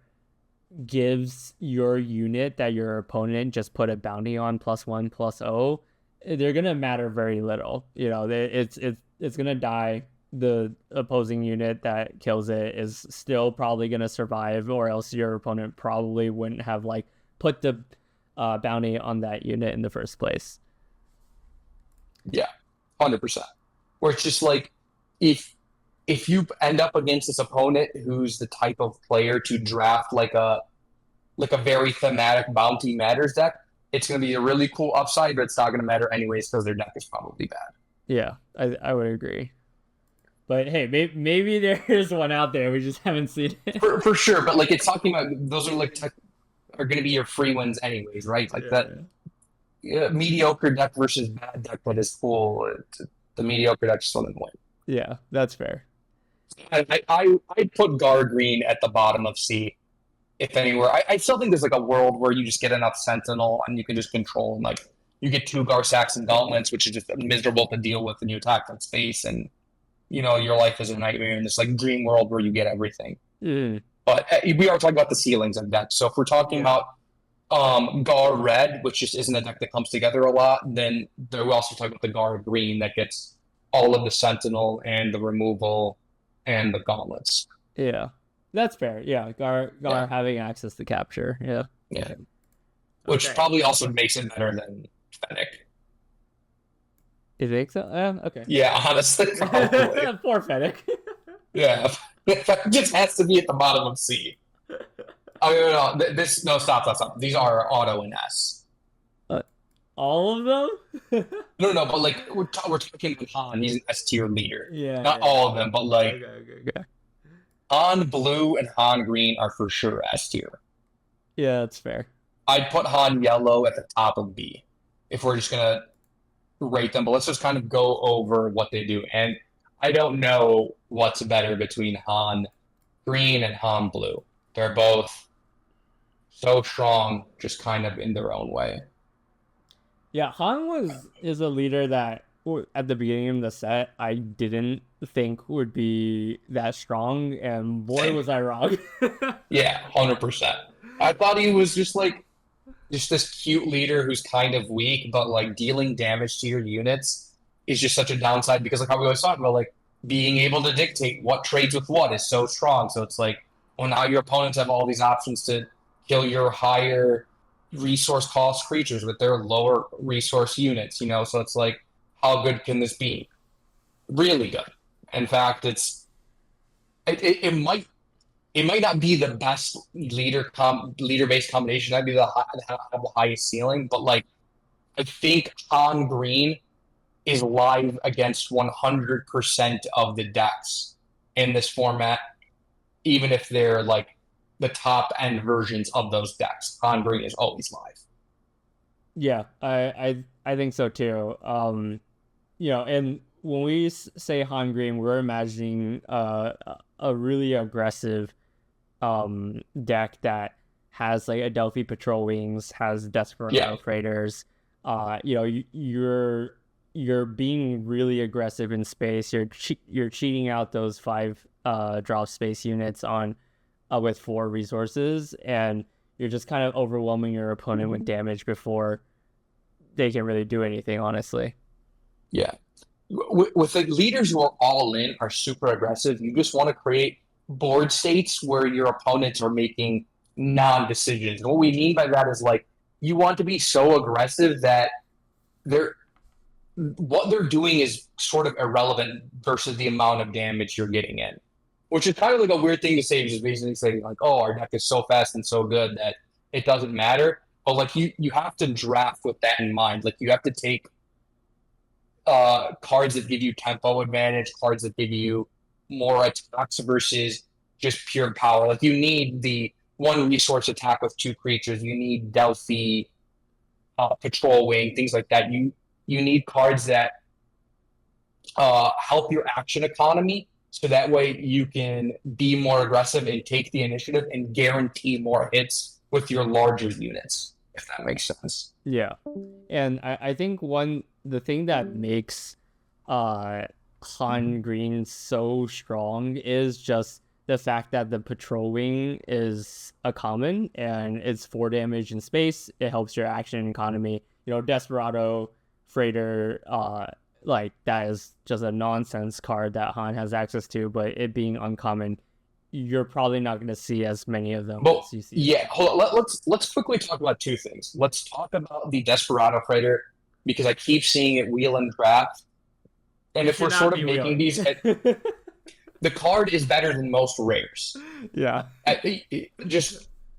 gives your unit that your opponent just put a bounty on +1/+0, they're gonna matter very little. It's gonna die. The opposing unit that kills it is still probably gonna survive, or else your opponent probably wouldn't have like put the bounty on that unit in the first place. Yeah, 100%. Where it's just like if you end up against this opponent who's the type of player to draft like a very thematic bounty matters deck, it's going to be a really cool upside, but it's not going to matter anyways because their deck is probably bad. Yeah, I would agree. But hey, maybe there's one out there we just haven't seen it. For sure, but like it's talking about those are like are going to be your free wins anyways, right? Like that. mediocre deck versus bad deck that is full. The mediocre deck still didn't win. Yeah, that's fair. I'd put Gar Green at the bottom of C, if anywhere. I still think there's like a world where you just get enough Sentinel and you can just control, and like you get 2 Gar Sacks and Gauntlets, which is just miserable to deal with, and you attack that space, and your life is a nightmare in this like dream world where you get everything. Mm. But we are talking about the ceilings of that. So if we're talking about Gar Red, which just isn't a deck that comes together a lot, then we also talk about the Gar Green that gets all of the Sentinel and the removal and the Gauntlets. Yeah, that's fair. Yeah, Gar Yeah. having access to capture. Yeah. Yeah. Which Okay. probably also makes it better than Fennec. You think so? Okay. Yeah, honestly, probably. Poor Fennec. Yeah. Fennec just has to be at the bottom of C. Oh, no, stop. These are auto in S. All of them? No, but like we're talking about Han. He's an S tier leader. Yeah. Not all of them, but like Okay. Han Blue and Han Green are for sure S tier. Yeah, that's fair. I'd put Han Yellow at the top of B if we're just gonna rate them. But let's just kind of go over what they do. And I don't know what's better between Han Green and Han Blue. They're both so strong, just kind of in their own way. Yeah, Han is a leader that at the beginning of the set I didn't think would be that strong, and boy Same. was I wrong. Yeah, 100%. I thought he was just this cute leader who's kind of weak, but like dealing damage to your units is just such a downside because like how we always talk about like being able to dictate what trades with what is so strong. So it's like, well, now your opponents have all these options to kill your higher resource cost creatures with their lower resource units, so it's like, how good can this be? Really good. In fact, it might not be the best leader based combination. That'd be the highest ceiling, but like I think Han Green is live against 100% of the decks in this format, even if they're like the top end versions of those decks. Han Green is always live. Yeah, I think so too. And when we say Han Green, we're imagining a really aggressive deck that has like Adelphi Patrol Wings, has Desperado Freighters. You're being really aggressive in space. You're cheating out those 5 drop space units on with 4 resources, and you're just kind of overwhelming your opponent with damage before they can really do anything, honestly. Yeah. With like leaders who are all in, are super aggressive, you just want to create board states where your opponents are making non-decisions. And what we mean by that is like you want to be so aggressive that what they're doing is sort of irrelevant versus the amount of damage you're getting in. Which is kind of like a weird thing to say, just basically saying like, oh, our deck is so fast and so good that it doesn't matter. But like you have to draft with that in mind. Like you have to take cards that give you tempo advantage, cards that give you more attacks versus just pure power. Like you need the 1 resource attack with 2 creatures. You need Delphi, Patrol Wing, things like that. You need cards that help your action economy, so that way you can be more aggressive and take the initiative and guarantee more hits with your larger units, if that makes sense. Yeah. And I think the thing that makes Han Green so strong is just the fact that the Patrol Wing is a common and it's 4 damage in space. It helps your action economy. Desperado Freighter, like that is just a nonsense card that Han has access to, but it being uncommon, you're probably not going to see as many of them as you see. Yeah, hold on. Let's quickly talk about 2 things. Let's talk about the Desperado Freighter, because I keep seeing it wheel and draft. And if we're sort of making these, the card is better than most rares. Yeah.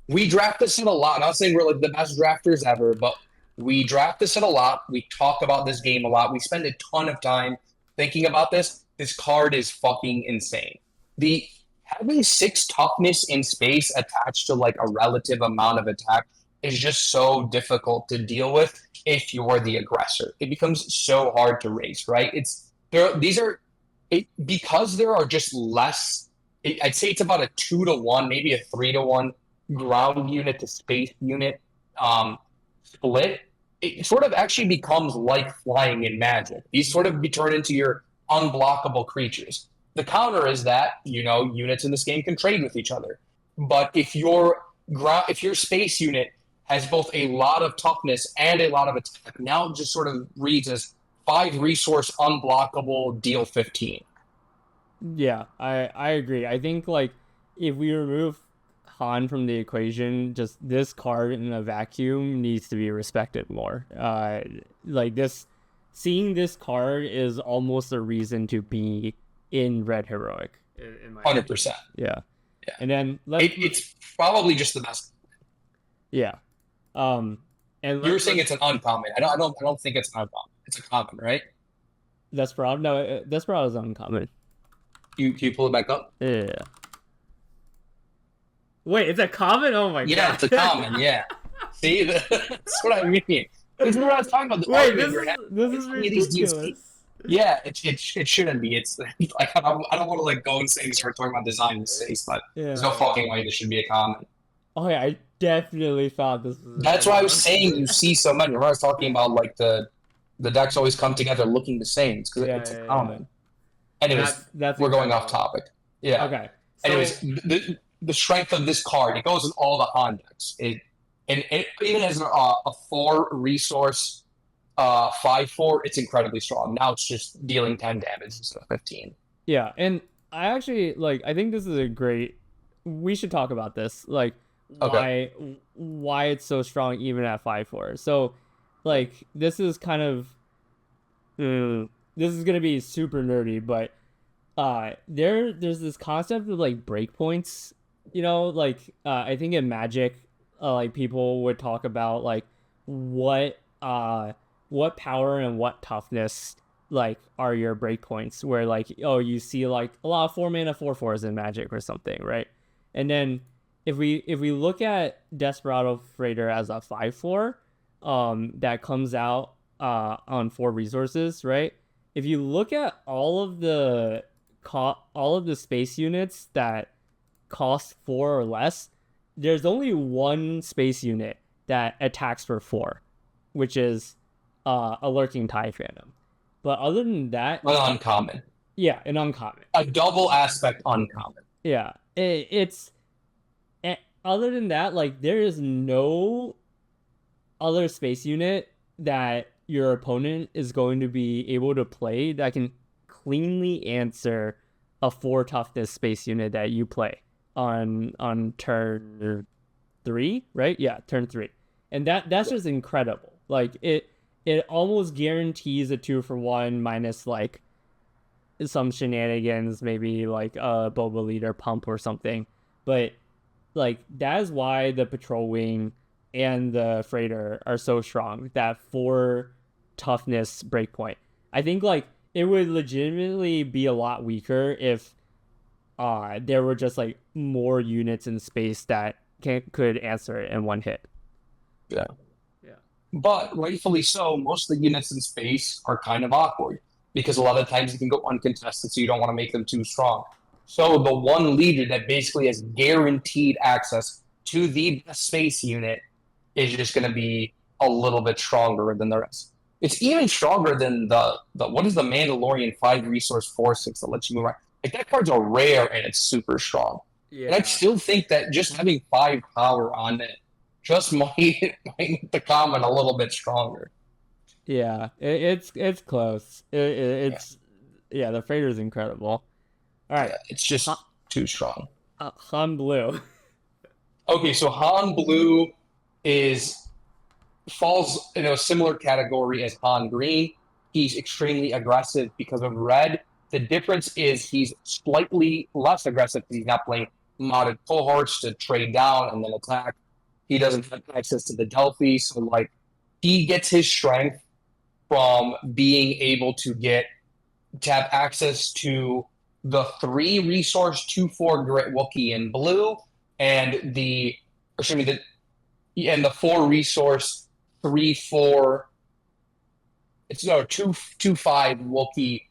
We draft this in a lot. I'm not saying we're like the best drafters ever, but we draft this in a lot. We talk about this game a lot. We spend a ton of time thinking about this. This card is fucking insane. Having 6 toughness in space attached to like a relative amount of attack is just so difficult to deal with if you're the aggressor. It becomes so hard to race, right? Because there are just less. I'd say it's about a 2-to-1, maybe a 3-to-1 ground unit to space unit split. It sort of actually becomes like flying in Magic. These sort of be turned into your unblockable creatures. The counter is that units in this game can trade with each other. But if your space unit has both a lot of toughness and a lot of attack, now it just sort of reads as 5 resource unblockable deal 15. Yeah, I agree. I think like if we remove Han from the equation, just this card in a vacuum needs to be respected more. Like this, seeing this card is almost a reason to be in Red Heroic. In my 100%. Yeah. Yeah. And then it's probably just the best. Yeah. And you were saying it's an uncommon. I don't think it's an uncommon. It's a common, right? Desperado. No, Desperado is uncommon. Can you pull it back up? Yeah. Wait, it's a common? Oh my god. Yeah, it's a common. Yeah. See, that's what I mean. This is what I was talking about. Wait, this is ridiculous. Yeah, it shouldn't be. It's like I don't want to like go and say and start talking about design mistakes, but there's no fucking way this should be a common. Oh yeah, I definitely thought this was. That's why I was saying you see so many. Remember I was talking about like the decks always come together looking the same. It's because it's a common. Anyways, we're going off topic. Yeah. Okay. So, anyways, the strength of this card, it goes in all the Han decks. It even has a 4-resource 5/4. It's incredibly strong. Now it's just dealing 10 damage instead of 15. Yeah, and I actually I think this is a great. We should talk about this. Like why it's so strong even at 5/4. So this is kind of this is gonna be super nerdy, but there's this concept of breakpoints. I think in Magic, people would talk about what power and what toughness are your breakpoints, where you see a lot of 4-mana 4/4s in Magic or something, right? And then if we look at Desperado Freighter as a 5/4 that comes out on 4 resources, right? If you look at all of the space units that cost 4 or less, there's only one space unit that attacks for 4, which is a Lurking Tide Phantom. But other than that, uncommon. Yeah, an uncommon. A double aspect uncommon. Yeah, it's other than that, there is no other space unit that your opponent is going to be able to play that can cleanly answer a 4 toughness space unit that you play on turn 3, right? Yeah, turn 3. And that's just incredible. It almost guarantees a 2-for-1 minus some shenanigans, maybe a Boba Leader pump or something. But that is why the Patrol Wing and the Freighter are so strong. That 4 toughness breakpoint. I think it would legitimately be a lot weaker if there were just more units in space that could answer it in one hit. Yeah. But rightfully so, most of the units in space are kind of awkward because a lot of times you can go uncontested, so you don't want to make them too strong. So the one leader that basically has guaranteed access to the best space unit is just going to be a little bit stronger than the rest. It's even stronger than the what is the Mandalorian 5-resource 4/6 that lets you move around. That card's a rare and it's super strong. Yeah. And I still think that just having 5 power on it just might make the common a little bit stronger. Yeah, it's close. The Freighter's incredible. All right, it's just too strong. Han Blue. Okay, so Han Blue falls in a similar category as Han Green. He's extremely aggressive because of red. The difference is he's slightly less aggressive because he's not playing modded cohorts to trade down and then attack. He doesn't have access to the Delphi, so he gets his strength from being able to have access to the 3-resource 2/4 Grit Wookiee in blue and the and the 4 resource 3/4. It's no 2/5 Wookiee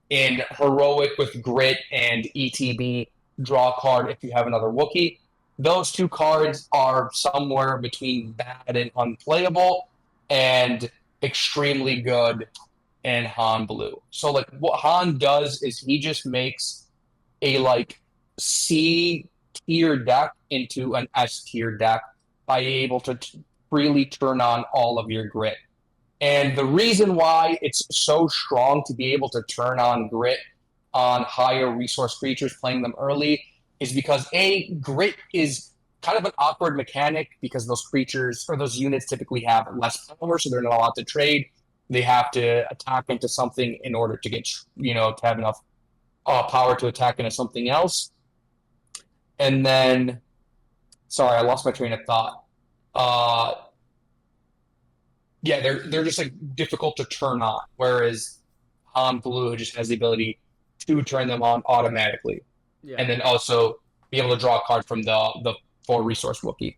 in heroic with grit and ETB. Draw a card if you have another Wookiee. Those two cards are somewhere between bad and unplayable, and extremely good in Han Blue. So like what Han does is he just makes a like C tier deck into an S tier deck by able to freely turn on all of your grit. And the reason why it's so strong to be able to turn on grit on higher resource creatures playing them early is because A, grit is kind of an awkward mechanic because those creatures or those units typically have less power, so they're not allowed to trade. They have to attack into something in order to get, to have enough power to attack into something else. And then, sorry, I lost my train of thought. Yeah, they're just like difficult to turn on, whereas Han Blue just has the ability to turn them on automatically, Yeah. and then also be able to draw a card from the 4 resource Wookiee.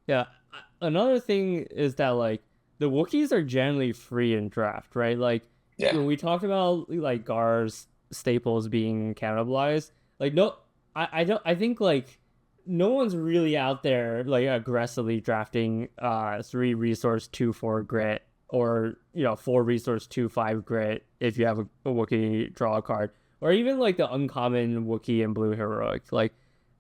Yeah. Another thing is that like the Wookiees are generally free in draft, right? Like Yeah, when we talked about like Gar's staples being cannibalized, like no, I don't I think like no one's really out there like aggressively drafting 3 resource 2/4 grit or 4 resource 2/5 grit if you have a Wookiee draw a card, or even like the uncommon Wookiee and blue heroic. Like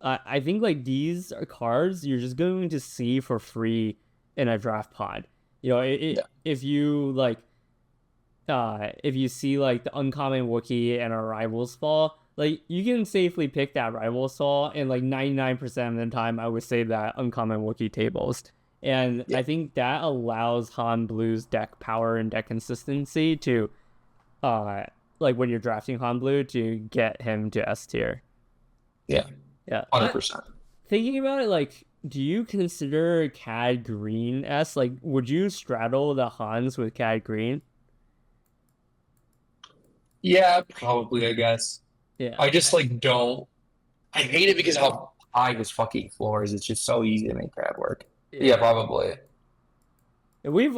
I think like these are cards you're just going to see for free in a draft pod. yeah, If you like if you see like the uncommon Wookiee and a Rivals Fall, like you can safely pick that Rivals Fall, and like 99% of the time I would say that uncommon Wookiee tables. And yeah, I think that allows Han Blue's deck power and deck consistency to uh like when you're drafting Han Blue to get him to S tier. yeah, Yeah. 100%. Thinking about it, like, do you consider Cad Green S? Like, would you straddle the Hans with Cad Green? Yeah, probably. I guess Yeah. I just like don't. I hate it because how high his fucking floor is. It's just so easy to make that work. Yeah, Yeah. probably. And we've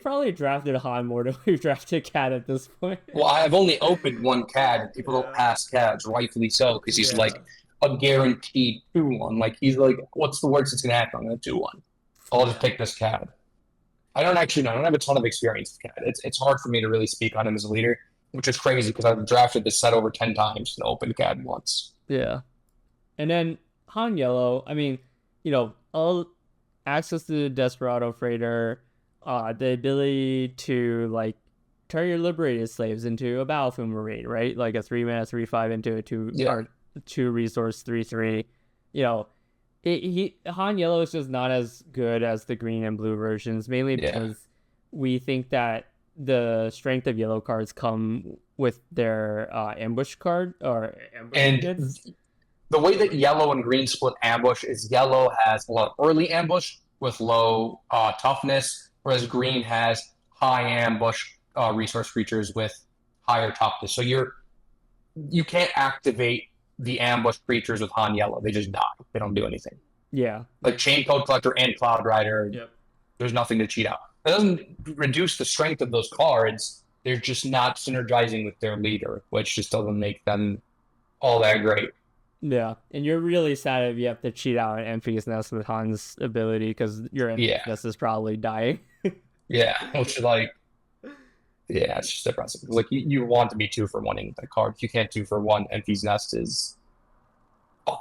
probably drafted Han more than we've drafted Cad at this point. Well, I've only opened one CAD, and people don't Yeah. pass CADs, rightfully so, because he's Yeah. like a guaranteed 2/1. Like he's like, what's the worst that's gonna happen? I'm gonna 2/1. I'll just Yeah. pick this CAD. I don't actually know. I don't have a ton of experience with CAD. It's hard for me to really speak on him as a leader, which is crazy because I've drafted this set over 10 times and opened CAD once. Yeah. And then Han Yellow, I mean, all access to the Desperado Freighter, the ability to like turn your liberated slaves into a battlefield marine, right? Like a 3 mana 3/5 into a two Yeah, or 2 resource 3/3. You know, Han Yellow is just not as good as the green and blue versions, mainly yeah. because we think that the strength of yellow cards come with their ambush card or ambush And units. the way that yellow and green split ambush is yellow has a lot of early ambush with low toughness, whereas green has high ambush resource creatures with higher toughness. So you can't activate the ambush creatures with Han Yellow. They just die. They don't do anything. Yeah. Like Chain Code Collector and Cloud Rider, Yep. there's nothing to cheat out. That doesn't reduce the strength of those cards. They're just not synergizing with their leader, which just doesn't make them all that great. Yeah, and you're really sad if you have to cheat out an Enfys Nest with Han's ability because your Yeah, Enfys Nest is probably dying. yeah. Which is like, yeah, it's just depressing. Like you want to be 2 for 1ing the card. If you can't 2 for 1, Enfys Nest is fine.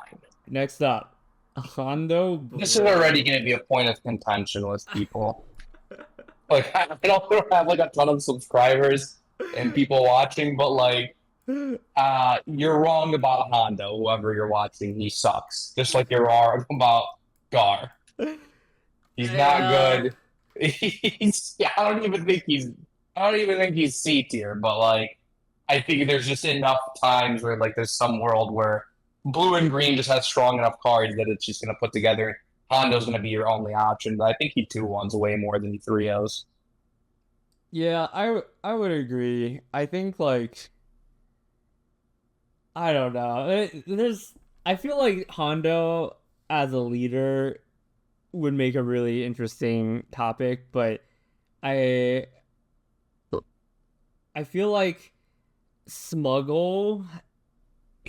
Next up, Hondo This is Blade. already going to be a point of contention with people. Like I don't have like a ton of subscribers and people watching, but like you're wrong about Hondo. Whoever you're watching, he sucks. Just like you're wrong about Gar. He's not Yeah. good. I don't even think he's C tier, but like I think there's just enough times where like there's some world where blue and green just has strong enough cards that it's just gonna put together. Hondo's gonna be your only option, but I think he 2/1s way more than he 3/0s. Yeah, I would agree. I think like I don't know. There's I feel like Hondo as a leader would make a really interesting topic, but I I feel like Smuggle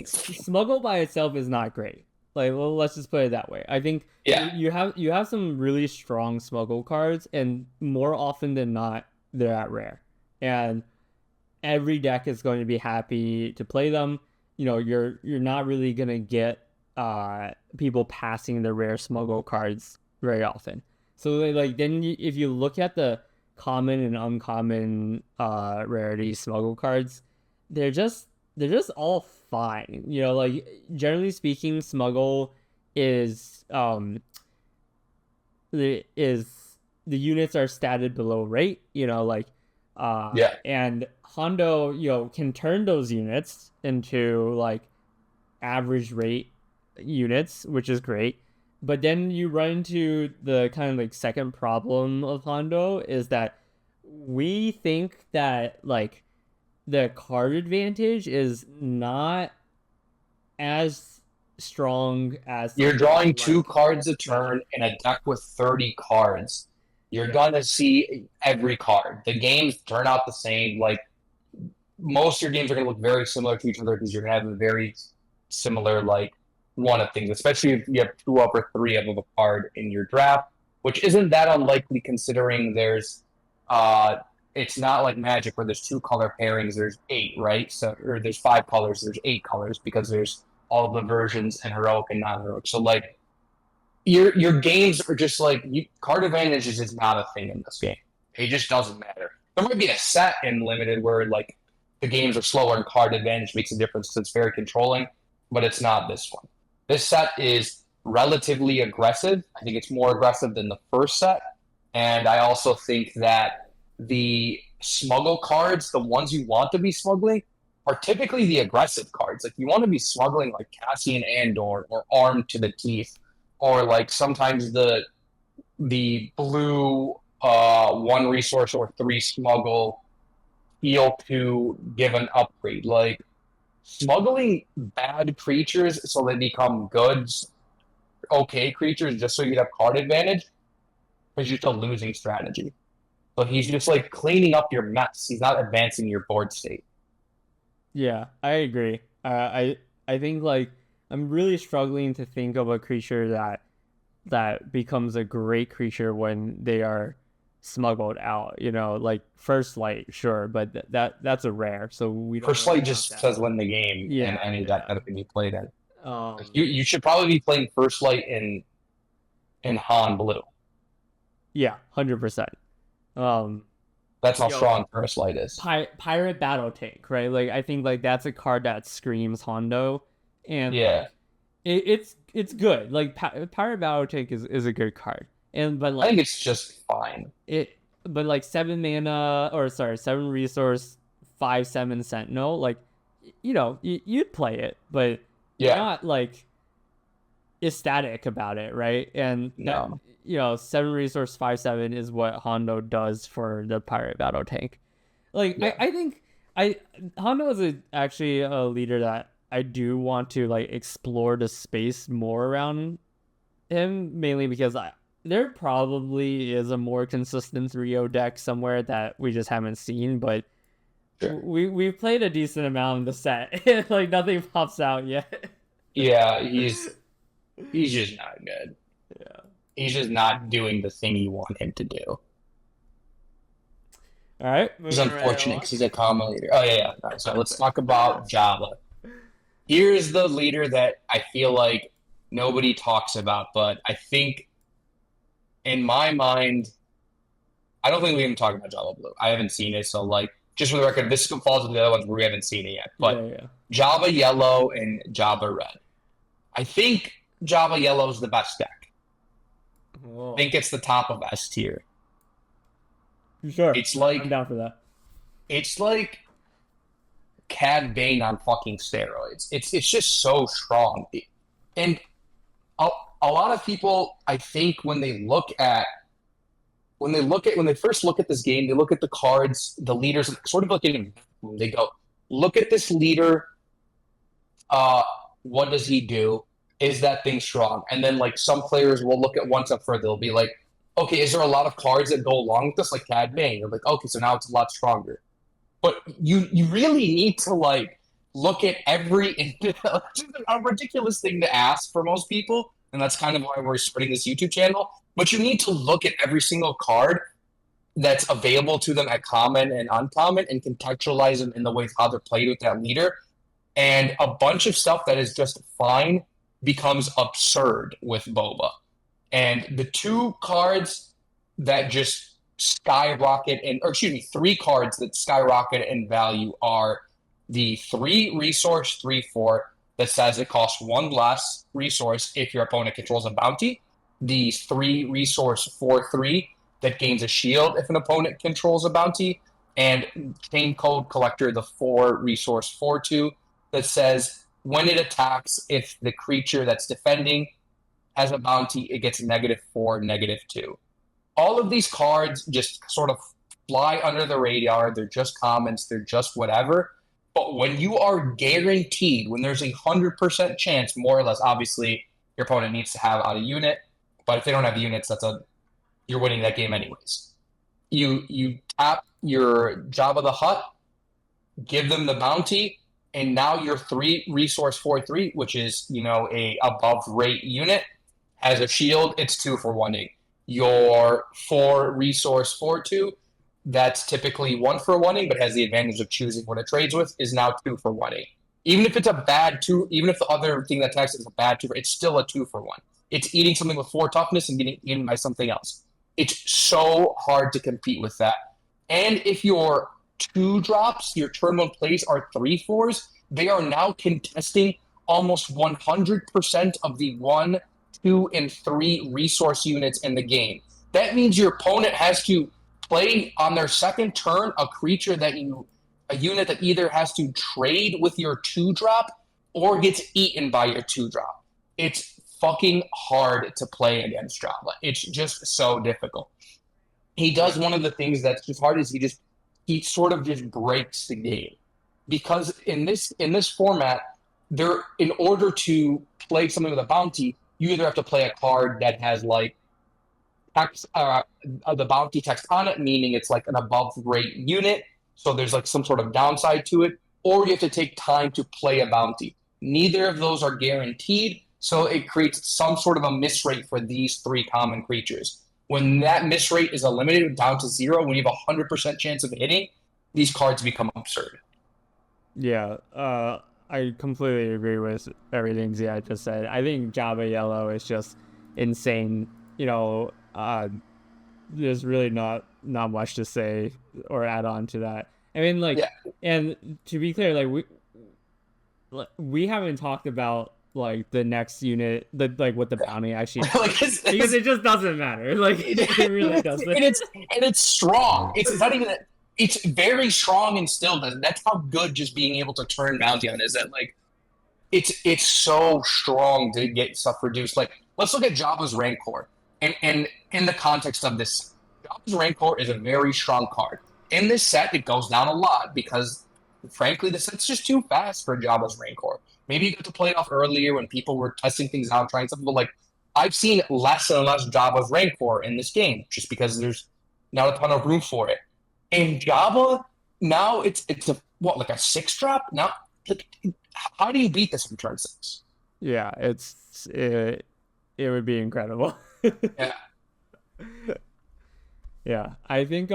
Smuggle by itself is not great. Like, well, let's just put it that way. I think Yeah, you have some really strong Smuggle cards, and more often than not, they're at rare. And every deck is going to be happy to play them. You know, you're not really gonna get people passing the rare Smuggle cards very often. So like then if you look at the common and uncommon rarity Smuggle cards, they're just they're just all fine. You know, like generally speaking, Smuggle is is the units are statted below rate. You know, like yeah. and Hondo, you know, can turn those units into like average rate units, which is great. But then you run into the kind of like second problem of Hondo is that we think that like the card advantage is not as strong as You're something drawing two like cards a turn in a deck with 30 cards. You're gonna see every card. The games turn out the same. Like most of your games are gonna look very similar to each other because you're gonna have a very similar like one of things, especially if you have two of or three of a card in your draft, which isn't that unlikely considering there's it's not like Magic where there's two color pairings, there's eight, right? So or there's five colors, there's eight colors because there's all the versions and heroic and non-heroic. So like your games are just like card advantage is just not a thing in this game. It just doesn't matter. There might be a set in limited where like the games are slower and card advantage makes a difference because it's very controlling, but it's not this one. This set is relatively aggressive. I think it's more aggressive than the first set, and I also think that the smuggle cards, the ones you want to be smuggling, are typically the aggressive cards. Like you want to be smuggling like Cassian Andor or Armed to the Teeth, or like sometimes the blue one resource or three smuggle heal to give an upgrade. Like smuggling bad creatures so they become goods, okay creatures just so you have card advantage is just a losing strategy. But he's just like cleaning up your mess. He's not advancing your board state. Yeah, I agree. I think like I'm really struggling to think of a creature that becomes a great creature when they are smuggled out. You know, like First Light, sure, but that's a rare, so we don't First really Light want just that. says win the game, and Yeah, any deck yeah. that can be played in. Um, You should probably be playing First Light in Han Blue. yeah, 100%. Um, That's how yo, strong First Light is. Pirate Battle Tank, right? Like I think like that's a card that screams Hondo, and Yeah, like it's good. Like Pirate Battle Tank is a good card, and but I like think it's just fine. it, but like 7 mana or sorry 7 resource 5/7 Sentinel, like you know you'd play it, but you're Yeah, not like ecstatic about it, right? And that no, 7 resource 5/7 is what Hondo does for the Pirate Battle Tank. Like yeah. I think I Hondo is actually a leader that I do want to like explore the space more around him, mainly because there probably is a more consistent Rio deck somewhere that we just haven't seen, but Sure. we've played a decent amount of the set. Like nothing pops out yet. Yeah, he's just not good. Yeah. He's just not doing the thing you want him to do. All right, He's moving right unfortunate along. because he's a comma leader. Oh yeah, yeah. All right, so let's talk about Java. Here's the leader that I feel like nobody talks about, but I think in my mind, I don't think we even talk about Java Blue. I haven't seen it, so like just for the record, this falls into the other ones where we haven't seen it yet. Yeah, But yeah. Java Yellow and Java Red. I think Java Yellow is the best deck. I Whoa. think it's the top of S tier. Sure. It's I'm like down for that. it's like Cad Bane on fucking steroids. It's just so strong, and a, a lot of people, I think, when they first look at this game, they look at the cards, the leaders, sort of like in they go, look at this leader. Uh, what does he do? Is that thing strong? And then like some players will look at one step further. They'll be like, okay, is there a lot of cards that go along with this, like Cad Bane? You're like, okay, so now it's a lot stronger. But you really need to like look at every a ridiculous thing to ask for most people, and that's kind of why we're starting this YouTube channel. But you need to look at every single card that's available to them at common and uncommon and contextualize them in the ways how they're played with that leader. And a bunch of stuff that is just fine becomes absurd with Boba. And the two cards that just skyrocket in, or excuse me, three cards that skyrocket in value are the 3 resource 3/4 that says it costs one less resource if your opponent controls a bounty. The 3 resource 4/3 that gains a shield if an opponent controls a bounty. And Chain Code Collector, the 4 resource 4/2 that says when it attacks, if the creature that's defending has a bounty, it gets -4, -2. All of these cards just sort of fly under the radar. They're just comments, they're just whatever. But when you are guaranteed, when there's 100% chance, more or less, obviously, your opponent needs to have out a unit. But if they don't have units, you're winning that game anyways. You tap your Jabba the Hutt, give them the bounty, and now your 3 resource 4/3, which is a above rate unit, has a shield. It's 2 for 1ing. Your 4 resource 4/2, that's typically 1 for 1ing, but has the advantage of choosing what it trades with, is now 2 for 1ing. Even if it's a bad 2, even if the other thing that attacks is a bad 2, it's still a 2 for 1. It's eating something with 4 toughness and getting eaten by something else. It's so hard to compete with that. And if your 2 drops, your turn 1 plays are 3/4s, they are now contesting almost 100% of the 1, 2, and 3 resource units in the game. That means your opponent has to play on their second turn a unit that either has to trade with your 2 drop or gets eaten by your 2 drop. It's fucking hard to play against Jabba. It's just so difficult. He does one of the things that's just hard is he sort of just breaks the game. Because in this format, in order to play something with a bounty, you either have to play a card that has like text, the bounty text on it, meaning it's like an above rate unit, so there's like some sort of downside to it, or you have to take time to play a bounty. Neither of those are guaranteed, so it creates some sort of a miss rate for these 3 common creatures. When that miss rate is eliminated down to 0, when you have 100% chance of hitting, these cards become absurd. Yeah, I completely agree with everything Ziad just said. I think Jabba Yellow is just insane. There's really not much to say or add on to that. I mean, like, Yeah. And to be clear, we haven't talked about like the next unit, what the bounty actually does, because it just doesn't matter. Like, it really doesn't. And it's strong. It's not even that. It's very strong and still doesn't. That's how good just being able to turn bounty on is. That like it's so strong to get stuff reduced. Like, let's look at Jabba's Rancor, and in the context of this, Jabba's Rancor is a very strong card. In this set, it goes down a lot because, frankly, the set's just too fast for Jabba's Rancor. Maybe you got to play it off earlier when people were testing things out, trying something. But like, I've seen less and less Jabba's Rancor in this game just because there's not a ton of room for it. And Jabba, now it's like a 6 drop? Now, how do you beat this in turn 6? Yeah, it would be incredible. Yeah. Yeah, I think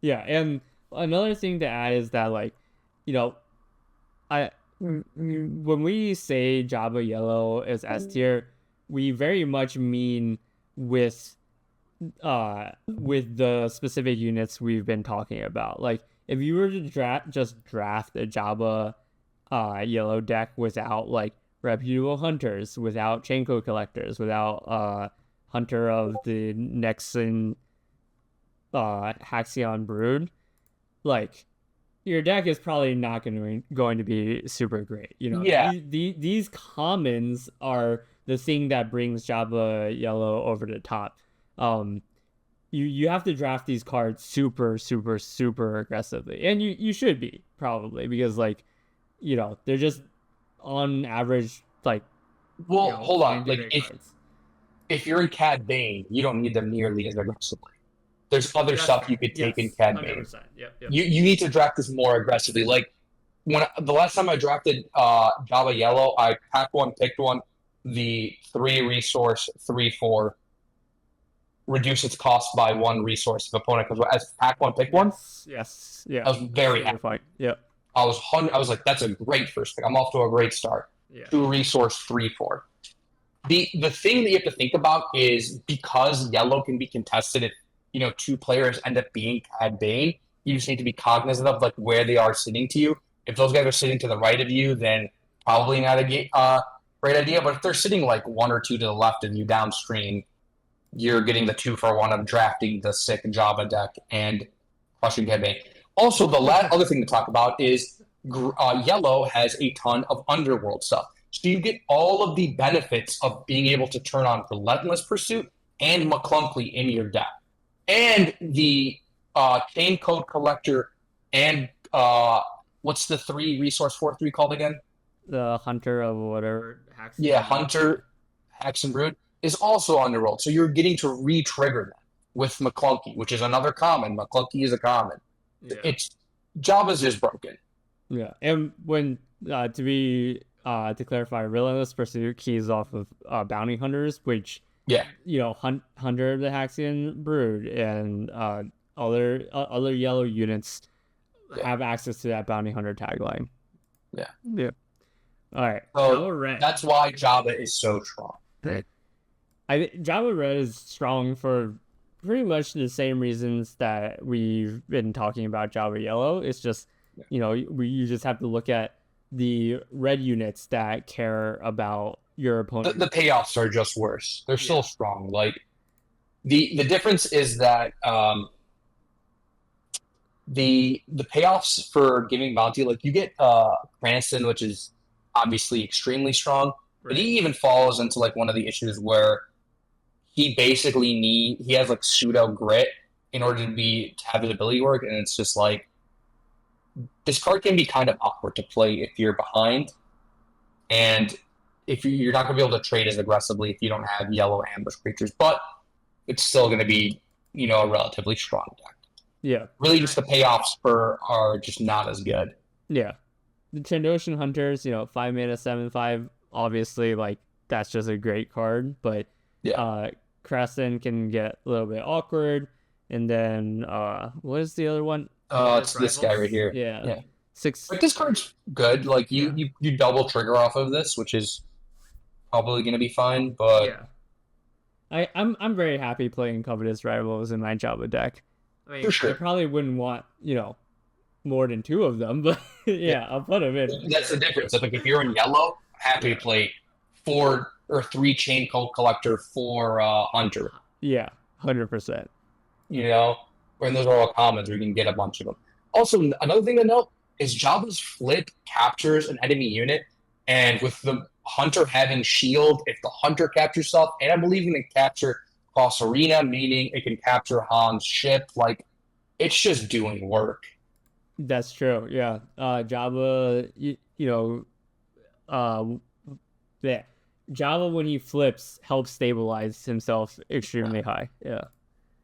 yeah, and another thing to add is that when we say Jabba Yellow is S tier, we very much mean with the specific units we've been talking about. Like, if you were to just draft a Jabba Yellow deck without like reputable hunters, without chain code collectors, without Hunter of the Nexan Haxion Brood, like, your deck is probably not going to be super great. Yeah. These commons are the thing that brings Jabba Yellow over the top. You have to draft these cards super, super, super aggressively, and you should be, probably, because they're just on average, like, Well, hold on. find Like great if cards. if you're in Cad Bane, you don't need them nearly as aggressively. There's other That's stuff you fair. could take in Yes, Cad Bane. 100%. Yep, yep. You need to draft this more aggressively. Like when the last time I drafted Java Yellow, I packed one, picked one, the 3 resource 3/4, reduce its cost by 1 resource if opponent comes as pack one, pick one. Yes, yeah. I was very happy. Fine. Yep. I was like, that's a great first pick. I'm off to a great start. Yeah. 2 resource 3/4. The thing that you have to think about is because yellow can be contested if 2 players end up being Cad Bane, you just need to be cognizant of like where they are sitting to you. If those guys are sitting to the right of you, then probably not a great idea. But if they're sitting like 1 or 2 to the left of you downstream, you're getting the 2-for-1 of drafting the sick Java deck and crushing Cad Bane. Also, the other thing to talk about is yellow has a ton of underworld stuff. So you get all of the benefits of being able to turn on Relentless Pursuit and McClunkey in your deck. And the Chain Code Collector and what's the 3 resource 4/3 called again? The Hunter of whatever. Hunter, Hex and Brood is also underworld. So you're getting to re-trigger them with McClunkey, which is another common. McClunkey is a common. Yeah. Java's just broken. Yeah, and when to clarify, Relentless Pursuit keys off of Bounty Hunters, which Hunter of the Haxian Brood and other yellow units have access to that Bounty Hunter tagline. Yeah. All right. So Java Red. That's why Java is so strong. Java Red is strong for pretty much the same reasons that we've been talking about Java Yellow. It's just, you just have to look at the red units that care about your opponent. The payoffs are just worse. They're still strong. Like the difference is that the payoffs for giving bounty, like you get Cranston, which is obviously extremely strong, but he even falls into like one of the issues where he basically he has like pseudo grit in order to have his ability work, and it's just like this card can be kind of awkward to play if you're behind, and if you're not going to be able to trade as aggressively if you don't have yellow ambush creatures, but it's still going to be a relatively strong deck. Yeah, really, just the payoffs are just not as good. Yeah, the Trandoshan Hunters, 5 mana 7/5, obviously like that's just a great card, but Crescent can get a little bit awkward, and then what is the other one? It's this guy right here. Yeah. 6. But this card's good. Like you double trigger off of this, which is probably going to be fine. But I'm very happy playing Covetous Rivals in my Java deck. I mean, I probably wouldn't want more than 2 of them, but I'll put them in. That's the difference. Like if you're in yellow, happy to play 4 or 3 Chain Code Collector, 4 Hunter. Yeah, 100%. And those are all commons where you can get a bunch of them. Also, another thing to note is Java's flip captures an enemy unit, and with the Hunter having shield, if the Hunter captures stuff, and I believe it can capture cross arena, meaning it can capture Han's ship, like it's just doing work. That's true. Yeah. Java, Java when he flips helps stabilize himself extremely high. Yeah.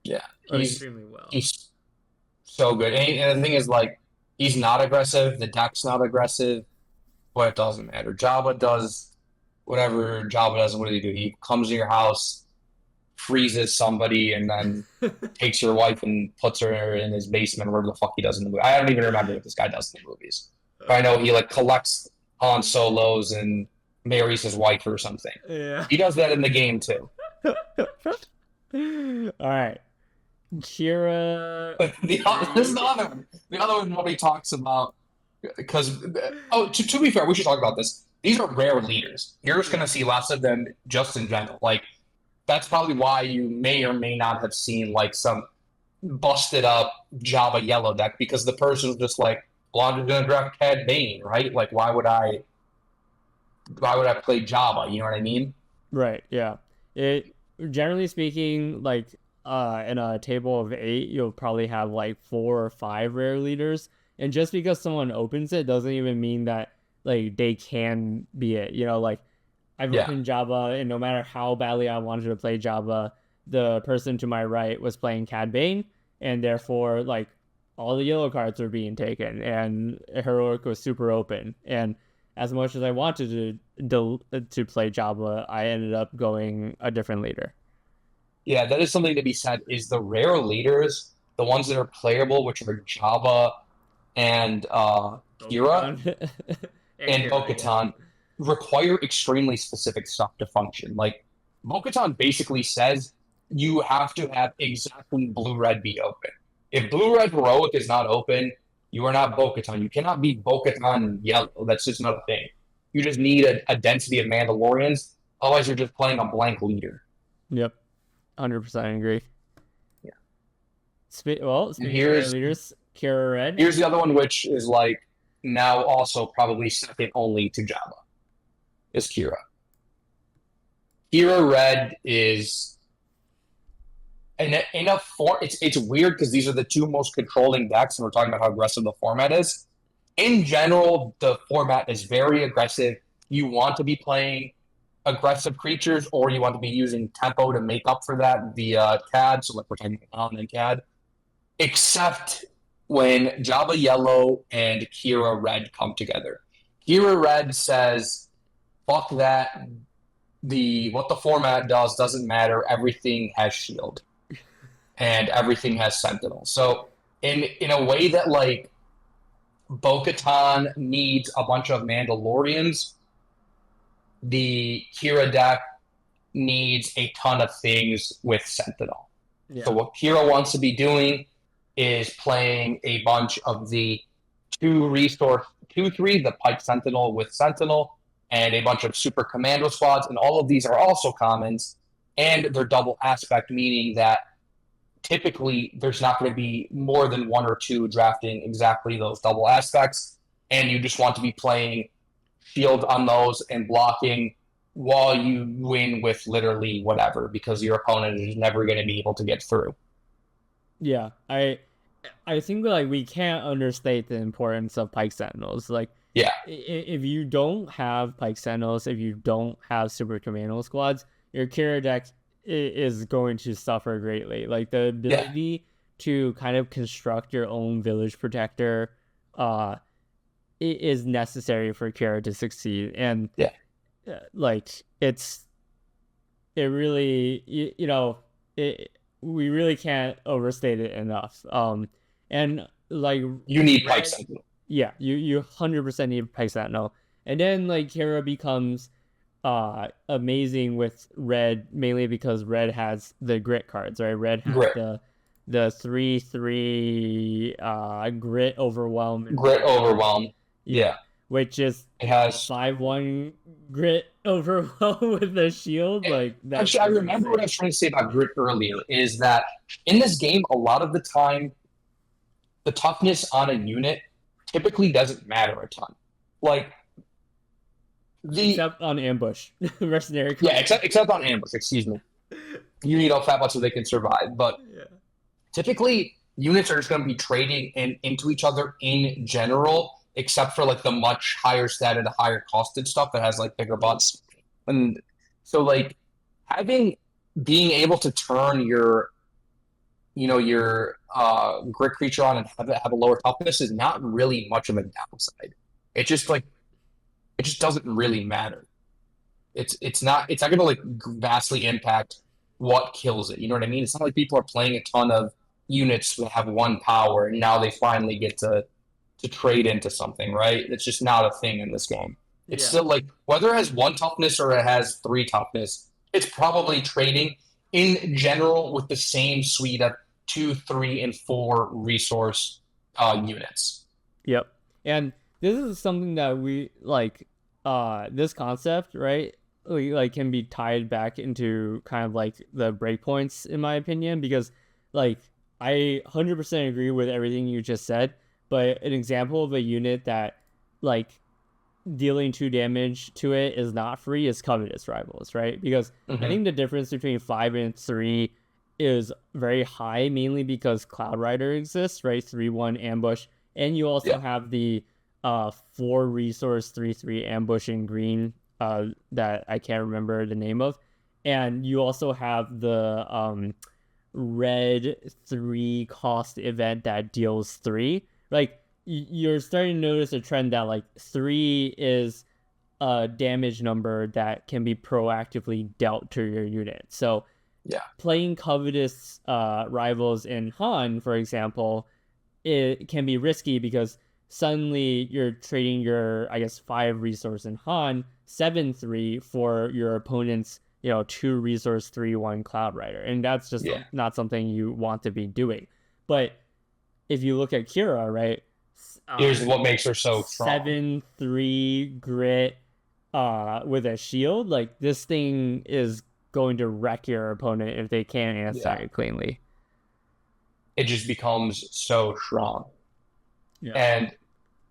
Yeah. Extremely well. He's so good. And the thing is, like, he's not aggressive. The deck's not aggressive, but it doesn't matter. Java does whatever Java does. And what does he do? He comes to your house, freezes somebody, and then takes your wife and puts her in his basement, wherever the fuck he does in the movie. I don't even remember what this guy does in the movies. But I know he like collects Han Solos and marries his wife or something. Yeah. He does that in the game too. All right. Kira. This is the other one. The other one nobody talks about because to be fair, we should talk about this. These are rare leaders. You're just gonna see lots of them just in general. Like that's probably why you may or may not have seen like some busted up Java yellow deck because the person's just like, well, I'm just gonna draft Cad Bane, right? Like why would I play Java? You know what I mean? Right, yeah. It generally speaking, like in a table of 8, you'll probably have like 4 or 5 rare leaders. And just because someone opens it doesn't even mean that like they can be it. You know, like I've Yeah. opened Java, and no matter how badly I wanted to play Java, the person to my right was playing Cad Bane, and therefore like all the yellow cards were being taken, and Heroic was super open. And as much as I wanted to play Java, I ended up going a different leader. Yeah, that is something to be said. Is the rare leaders, the ones that are playable, which are Java and Kira Bo-Katan and and Kira, yeah. Bo-Katan, require extremely specific stuff to function. Like Bo-Katan basically says you have to have exactly blue-red be open. If blue-red heroic is not open, you are not Bo-Katan. You cannot be Bo-Katan yellow. That's just not a thing. You just need a density of Mandalorians. Otherwise, you're just playing a blank leader. Yep, 100% agree. Yeah. Well, And speaking of rare leaders, Kira Red. here's the other one, which is like now also probably second only to Java, is Kira. Kira Red is in a form. It's weird because these are the two most controlling decks, and we're talking about how aggressive the format is. In general, the format is very aggressive. You want to be playing aggressive creatures, or you want to be using tempo to make up for that via CAD. So, like we're talking about and CAD, except when Java Yellow and Kira Red come together. Kira Red says, "Fuck that. What the format doesn't matter. Everything has shield." And everything has Sentinel. So in a way that like Bo-Katan needs a bunch of Mandalorians, the Kira deck needs a ton of things with Sentinel. Yeah. So what Kira wants to be doing is playing a bunch of the 2-3, the Pike Sentinel with Sentinel, and a bunch of super commando squads, and all of these are also commons, and they're double aspect, meaning that typically there's not going to be more than one or two drafting exactly those double aspects, and you just want to be playing shield on those and blocking while you win with literally whatever, because your opponent is never going to be able to get through. Yeah, I think like we can't understate the importance of Pike Sentinels. Like, yeah, if you don't have Pike Sentinels, if you don't have Super Commando squads, your Kira deck is going to suffer greatly. Like the ability to kind of construct your own village protector, it is necessary for Kira to succeed. And like it really, we really can't overstate it enough. And like you need Pike Sentinel. Yeah, you 100% need Pike Sentinel. And then like Kira becomes amazing with red, mainly because red has the grit cards, right? Red has the 3/3 grit overwhelm. Yeah. Which is it has 5/1 grit overwhelm with the shield. Like that. Actually, I remember what I was trying to say about grit earlier is that in this game, a lot of the time, the toughness on a unit typically doesn't matter a ton. Like except on ambush, mercenary. Yeah, except on ambush. Excuse me. You need all fat bots so they can survive, but typically units are just going to be trading into each other in general, except for like the much higher statted, higher costed stuff that has like bigger bots. And so like being able to turn your grit creature on and have a lower toughness is not really much of a downside. It just doesn't really matter. It's not going to like vastly impact what kills it. You know what I mean? It's not like people are playing a ton of units that have one power and now they finally get to trade into something, right? It's just not a thing in this game. It's still like whether it has 1 toughness or it has 3 toughness, it's probably trading in general with the same suite of 2, 3, and 4 resource units. Yep. And this is something that we like. This concept, right? Like can be tied back into kind of like the breakpoints, in my opinion, because like I 100% agree with everything you just said. But an example of a unit that like dealing 2 damage to it is not free is Covetous Rivals, right? Because I think the difference between 5 and 3 is very high, mainly because Cloud Rider exists, right? 3/1 ambush, and you also have the 4 resource 3/3 ambush in green that I can't remember the name of. And you also have the red 3 cost event that deals 3. Like you're starting to notice a trend that like 3 is a damage number that can be proactively dealt to your unit. So Yeah. playing covetous rivals in Han, for example, it can be risky because suddenly you're trading your, I guess, 5 resource in Han 7/3 for your opponent's 2 resource 3/1 Cloud Rider, and that's just Yeah. not something you want to be doing. But if you look at Kira, right, Here's what makes her so strong. 7/3 grit with a shield, like this thing is going to wreck your opponent if they can't answer Yeah. it cleanly. It just becomes so strong. Yeah. And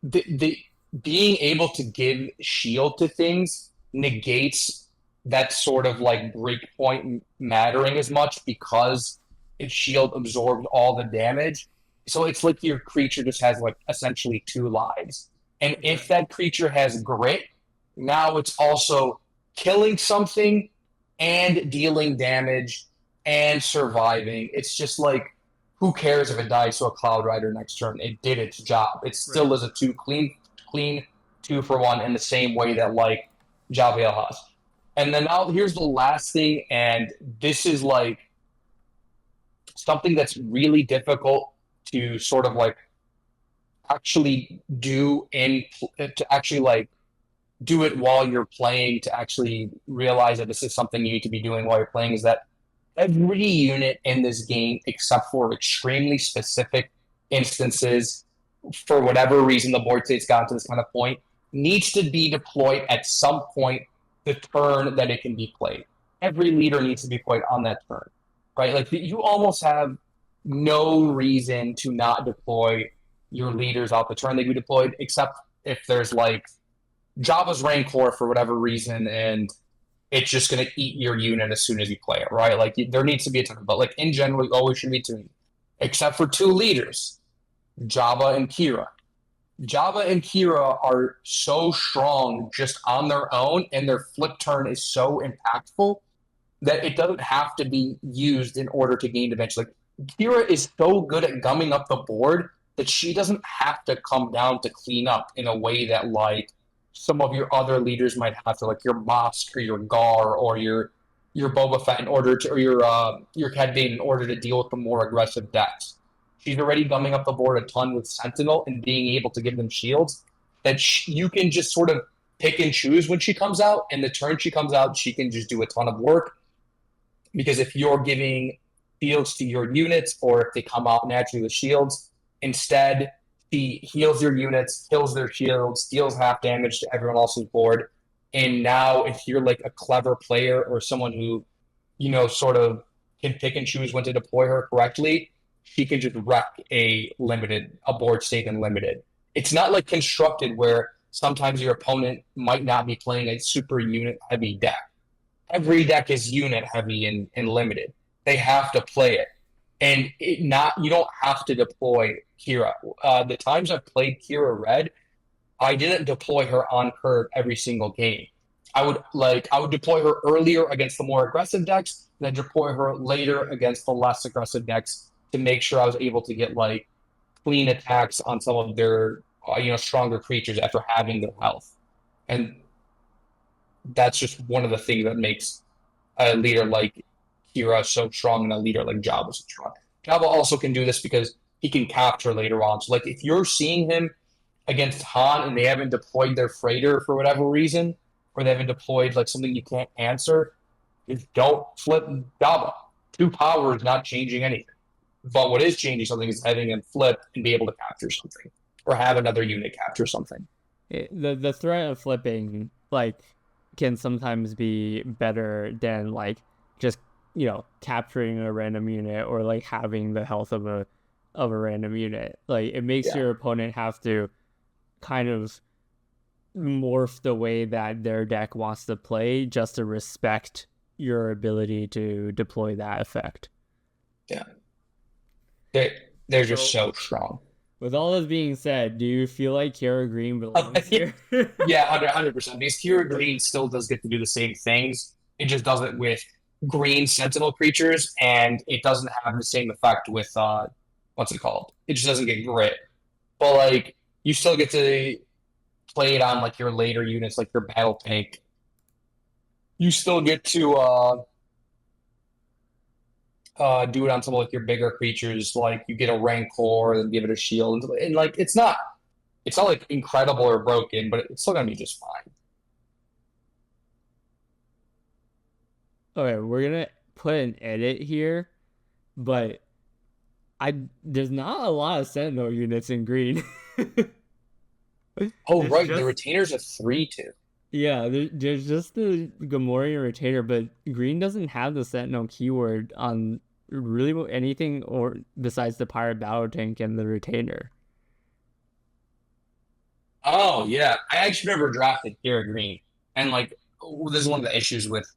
the being able to give shield to things negates that sort of like breakpoint mattering as much because its shield absorbed all the damage. So it's like your creature just has like essentially 2 lives. And if that creature has grit, now it's also killing something and dealing damage and surviving. It's just like who cares if it dies to a Cloud Rider next turn? It did its job. It still is a clean 2-for-1 in the same way that like Javier has. And then now here's the last thing, and this is like something that's really difficult to sort of like actually do in to actually like do it while you're playing to actually realize that this is something you need to be doing while you're playing is that every unit in this game, except for extremely specific instances, for whatever reason the board state's gotten to this kind of point, needs to be deployed at some point the turn that it can be played. Every leader needs to be played on that turn, right? Like you almost have no reason to not deploy your leaders off the turn they be deployed, except if there's like Java's Rancor for whatever reason, and it's just going to eat your unit as soon as you play it, right? Like there needs to be a turn, but like in general, you always should be tuning, except for 2 leaders, Java and Kira. Java and Kira are so strong just on their own, and their flip turn is so impactful that it doesn't have to be used in order to gain advantage. Like Kira is so good at gumming up the board that she doesn't have to come down to clean up in a way that like some of your other leaders might have to, like your Mosk or your Gar or your Boba Fett in order to, or your Cad Bane in order to deal with the more aggressive decks. She's already gumming up the board a ton with Sentinel and being able to give them shields that you can just sort of pick and choose when she comes out. And the turn she comes out, she can just do a ton of work. Because if you're giving shields to your units, or if they come out naturally with shields, instead she heals your units, kills their shields, deals half damage to everyone else's board. And now, if you're like a clever player or someone who, sort of can pick and choose when to deploy her correctly, she can just wreck a board state in limited. It's not like constructed where sometimes your opponent might not be playing a super unit heavy deck. Every deck is unit heavy and limited. They have to play it. And you don't have to deploy Kira. The times I've played Kira Red, I didn't deploy her on curve every single game. I would deploy her earlier against the more aggressive decks, then deploy her later against the less aggressive decks to make sure I was able to get like clean attacks on some of their stronger creatures after having their health. And that's just one of the things that makes a leader like Kira so strong and a leader like Jabba so strong. Jabba also can do this because he can capture later on. So like if you're seeing him against Han and they haven't deployed their freighter for whatever reason, or they haven't deployed like something you can't answer, just don't flip Jabba. 2 power is not changing anything. But what is changing something is having him flip and be able to capture something, or have another unit capture something. The threat of flipping like can sometimes be better than like just capturing a random unit or like having the health of a random unit. Like it makes Yeah. your opponent have to kind of morph the way that their deck wants to play just to respect your ability to deploy that effect. Yeah. They're just So so strong. With all this being said, do you feel like Kara Green belongs here? Yeah, 100%. Because Kira Green still does get to do the same things. It just does it with green sentinel creatures, and it doesn't have the same effect with what's it called? It just doesn't get grit. But like you still get to play it on like your later units, like your battle tank. You still get to do it on some of like your bigger creatures, like you get a Rancor and give it a shield, and like it's not like incredible or broken, but it's still gonna be just fine. Okay, we're gonna put an edit here, but I there's not a lot of Sentinel units in green. Oh There's right, the just retainer's a 3/2. yeah, there's just the Gamorrean Retainer, but green doesn't have the Sentinel keyword on really anything or besides the Pirate Battle Tank and the Retainer. Oh yeah, I actually never drafted Kira Green, and like this is one of the issues with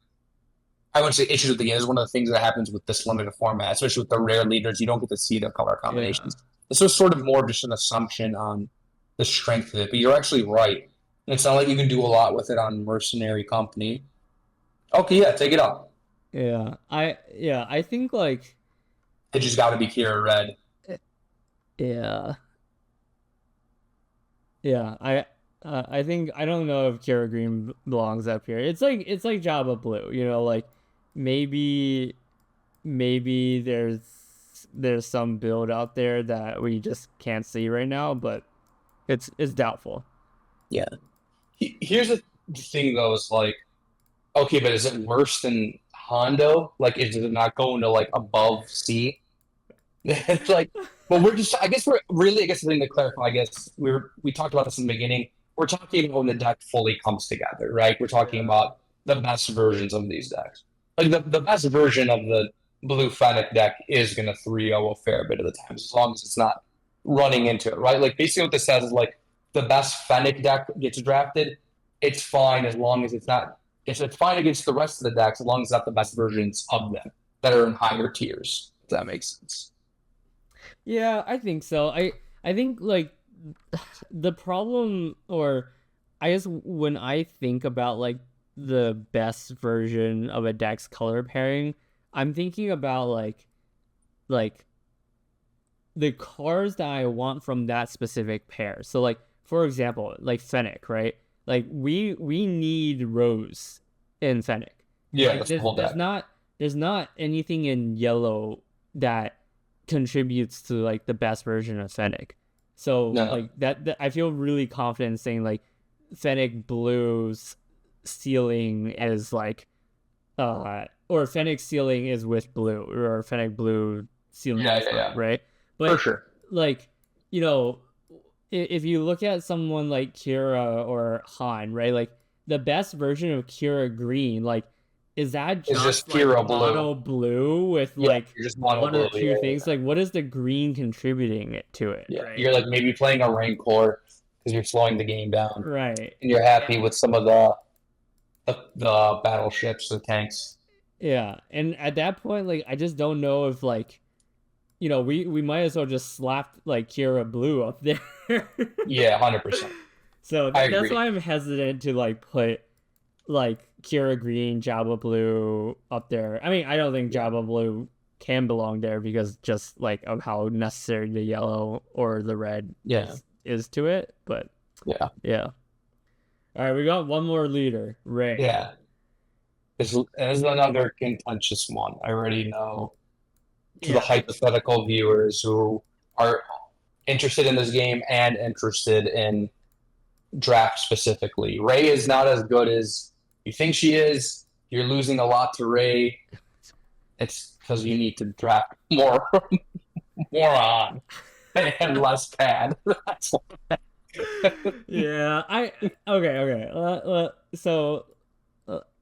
I wouldn't say issues with the game. This is one of the things that happens with this limited format, especially with the rare leaders. You don't get to see the color Yeah. combinations. This was sort of more just an assumption on the strength of it, but you're actually right. It's not like you can do a lot with it on Mercenary Company. Okay, yeah, take it up. I think like It just got to be Kira Red. yeah. Yeah, I think I don't know if Kara Green belongs up here. It's like Java Blue, like maybe there's some build out there that we just can't see right now, but it's doubtful. Yeah. Here's the thing, though, is like, okay, but is it worse than Hondo? Like, is it not going to like above C? It's like, but we're just. I guess we're really. I guess the thing to clarify. I guess we talked about this in the beginning. We're talking about when the deck fully comes together, right? We're talking Yeah. about the best versions of these decks. Like the best version of the blue Fennec deck is going to 3-0 a fair bit of the times, as long as it's not running into it, right? Like basically what this says is like the best Fennec deck gets drafted. It's fine as long as it's not. It's fine against the rest of the decks as long as it's not the best versions of them that are in higher tiers. If that makes sense. Yeah, I think so. I think like the problem or I guess when I think about like the best version of a deck's color pairing, I'm thinking about like the cards that I want from that specific pair. So like for example, like Fennec, right? Like we need Rose in Fennec. Yeah, Like that's the whole there's deck. not anything in yellow that contributes to like the best version of Fennec. So No. like that I feel really confident saying like Fennec Blue's ceiling is like or Fennec ceiling is with blue or Fennec Blue ceiling Yeah, is yeah, red, yeah. right? For But sure. like you know if you look at someone like Kira or Han, right? Like the best version of Kira Green, like is that It's just just like Kira Blue. mono blue with Yeah, like you're just mono one or blue. Yeah, two yeah, things? Like what is the green contributing it to it, yeah. right? You're like maybe playing a Rancor because you're slowing the game down, Right. and you're happy with some of the battleships, the tanks. Yeah. And at that point, like I just don't know if like we might as well just slap like Kira Blue up there. Yeah, 100%. So I that's agree. why I'm hesitant to like put like Kira Green, Jabba Blue up there. I mean, I don't think Yeah, Jabba Blue can belong there because just like of how necessary the yellow or the red yeah, is to it. But yeah, yeah. All right, we got one more leader, Ray. yeah. This is another contentious one. I already know to the Yeah. hypothetical viewers who are interested in this game and interested in draft specifically. Ray is not as good as you think she is. You're losing a lot to Ray. It's because you need to draft more on and less pad. Yeah, okay. So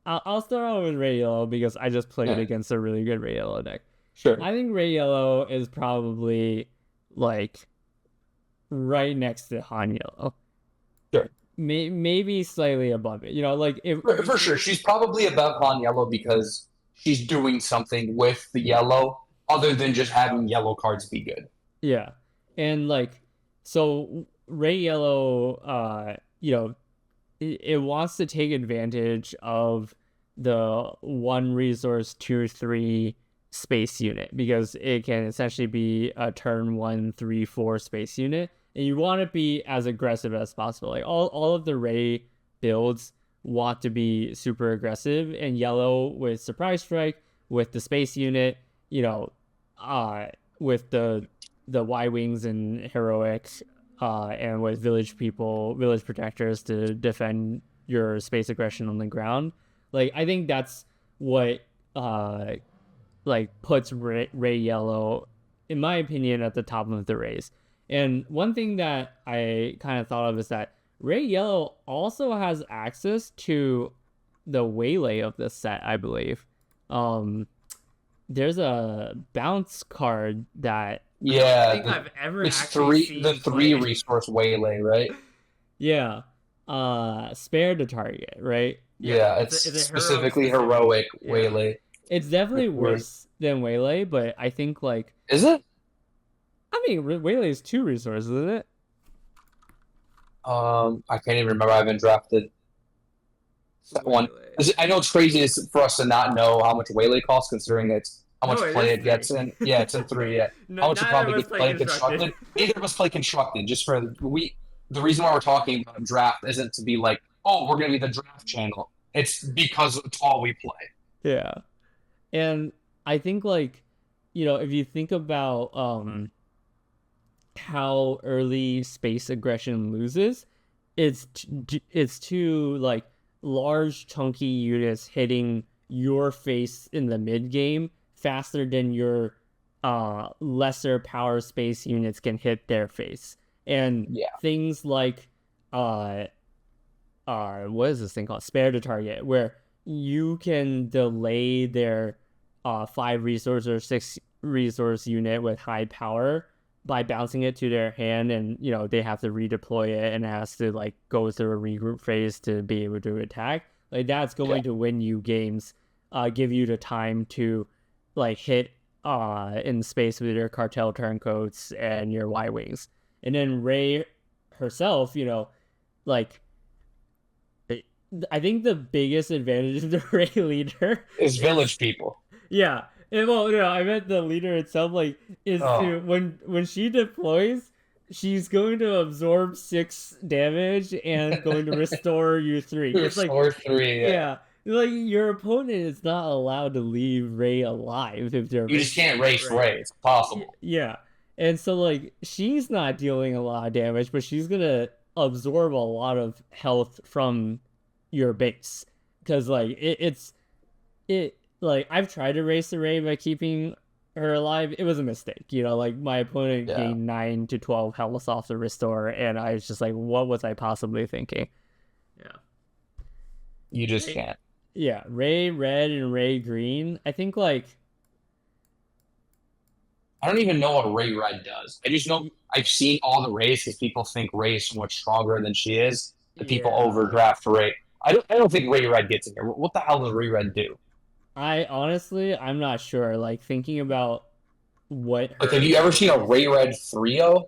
I'll start out with Ray Yellow because I just played Yeah, against a really good Ray Yellow deck. sure, I think Ray Yellow is probably like right next to Han Yellow. sure. Maybe slightly above it. Like if For sure. She's probably above on yellow because she's doing something with the yellow other than just having yellow cards be good. yeah, and like So Ray Yellow, it wants to take advantage of the one resource tier 3 space unit because it can essentially be a turn 1, 3, 4 space unit, and you want to be as aggressive as possible. Like all of the Ray builds want to be super aggressive, and Yellow with Surprise Strike, with the space unit, you know, uh with the Y Wings and Heroics, and with village protectors to defend your space aggression on the ground. Like I think that's what like puts Ray Yellow, in my opinion, at the top of the race. And one thing that I kind of thought of is that Ray Yellow also has access to the Waylay of this set, I believe. Um, there's a bounce card that I don't Yeah, think I've ever it's actually the seen three played. resource waylay, right? Yeah. Spare the target, right? Yeah. Yeah, it's It's a heroic specifically specific. heroic Yeah. waylay. It's definitely Whereas, worse than Waylay, but I think like is it? I mean Waylay is 2 resources, isn't it? I can't even remember. I haven't drafted that one. Waylay. I know it's crazy for us to not know how much waylay costs, considering it's how No, much it play is it gets 3. in. Yeah, it's in three. Yeah, how much it Neither probably of us gets play play constructed. constructed. Neither of us play constructed. Just for we, the reason why we're talking about a draft isn't to be like, oh, we're gonna be the draft channel. It's because it's all we play. Yeah. And I think like, if you think about how early space aggression loses, it's to like large chunky units hitting your face in the mid game faster than your lesser power space units can hit their face. And Yeah, things like uh what is this thing called, spare to target, where you can delay their 5 resource or 6 resource unit with high power by bouncing it to their hand, and they have to redeploy it and it has to like go through a regroup phase to be able to attack. Like that's yeah, going to win you games, give you the time to like hit in space with your cartel turncoats and your Y wings. And then Ray herself, like I think the biggest advantage of the Ray leader it's is, village people. yeah. Well, I meant the leader itself. Like, is Oh, to when she deploys, she's going to absorb 6 damage and going to restore you 3. It's like, restore three. Yeah. yeah, like your opponent is not allowed to leave Ray alive if they're You just can't race right. Ray. It's possible. Yeah, and so like she's not dealing a lot of damage, but she's gonna absorb a lot of health from your base because like it like I've tried to race the Ray by keeping her alive. It was a mistake, like my opponent Yeah, gained 9 to 12 health off the restore, and I was just like, what was I possibly thinking? Yeah. you just Ray, can't. yeah, Ray red and Ray green. I think like I don't even know what Ray Red does. I just know I've seen all the Rays because people think Ray is so much stronger than she is. The people yeah. overdraft Ray. I don't think Ray Red gets in here. What the hell does Ray Red do? I honestly, I'm not sure. Like thinking about what Like, have her you ever seen a Ray Red 3-0?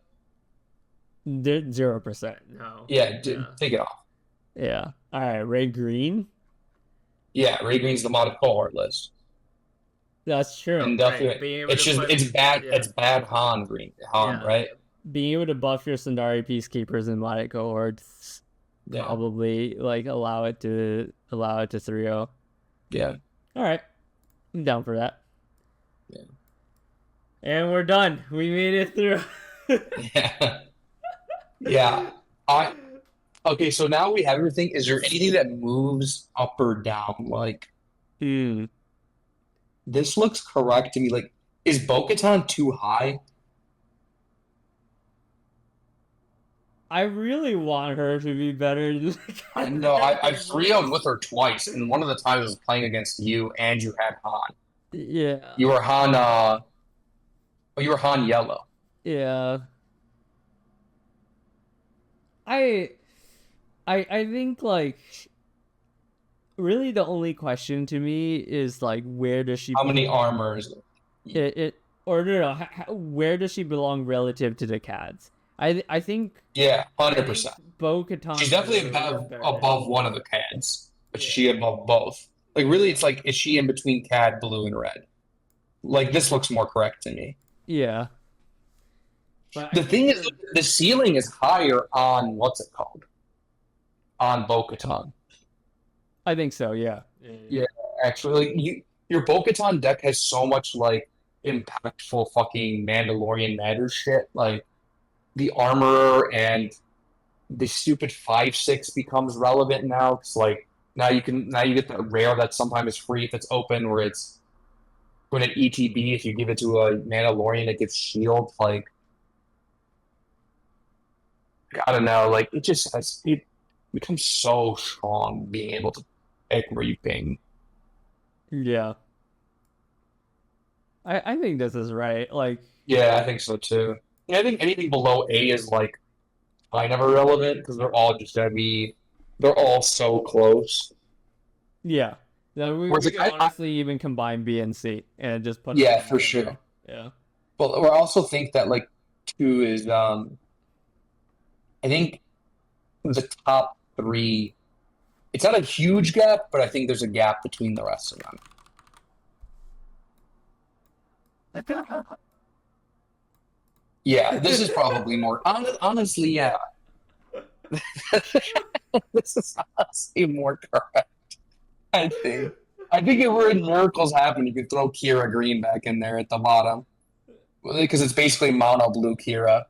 0%. No. Yeah, Yeah. take it off. Yeah. All right. Ray Green. Yeah, Ray Green's the modded cohort list. That's true. And Right. definitely, Being able it's to just put. it's bad. Yeah. It's bad Han Green Han, Yeah. right? Being able to buff your Sundari Peacekeepers and modded cohorts Yeah, probably like allow it to 3-0. yeah, All right. I'm down for that. yeah, And we're done. We made it through. yeah, yeah. I Okay. So now we have everything. Is there anything that moves up or down? Like, Hmm. this looks correct to me. Like, is Bo-Katan too high? I really want her to be better. I know. I've 3-0'd with her twice, and one of the times I was playing against you, and you had Han. Yeah. You were Han. You were Han Yellow. Yeah. I I think like really the only question to me is like where does she How many armors? it or no, where does she belong relative to the cats? I think Yeah, I think 100%. She's Bo-Katan's a definitely little bit better. above one of the Cads, but Yeah. she above both. Like really, it's like is she in between Cad, blue, and red? Like this looks more correct to me. Yeah. But I The think thing is, the the ceiling is higher on what's it called? On Bo-Katan. I think so, yeah. Yeah. Yeah, actually, like, your Bo-Katan deck has so much like impactful fucking Mandalorian matter shit. Like the armorer and the stupid 5/6 becomes relevant now. It's like now you get the rare that sometimes is free if it's open, where it's when an ETB if you give it to a Mandalorian it gets shield. Like I don't know, like it becomes so strong being able to pick where you ping. Yeah. I think this is right. Like, Yeah, I think so too. Yeah, I think anything below A is like kind of irrelevant because they're all so close. yeah. No, Whereas we like could honestly even combine B and C and just put them yeah, in for one sure. row. Yeah. But I also think that like two is I think the top three. It's not a huge gap, but I think there's a gap between the rest of them. Yeah, this is probably more honestly. Yeah, this is honestly more correct. I think. I think if we're in miracles happen, you could throw Kira Green back in there at the bottom because it's basically mono blue Kira.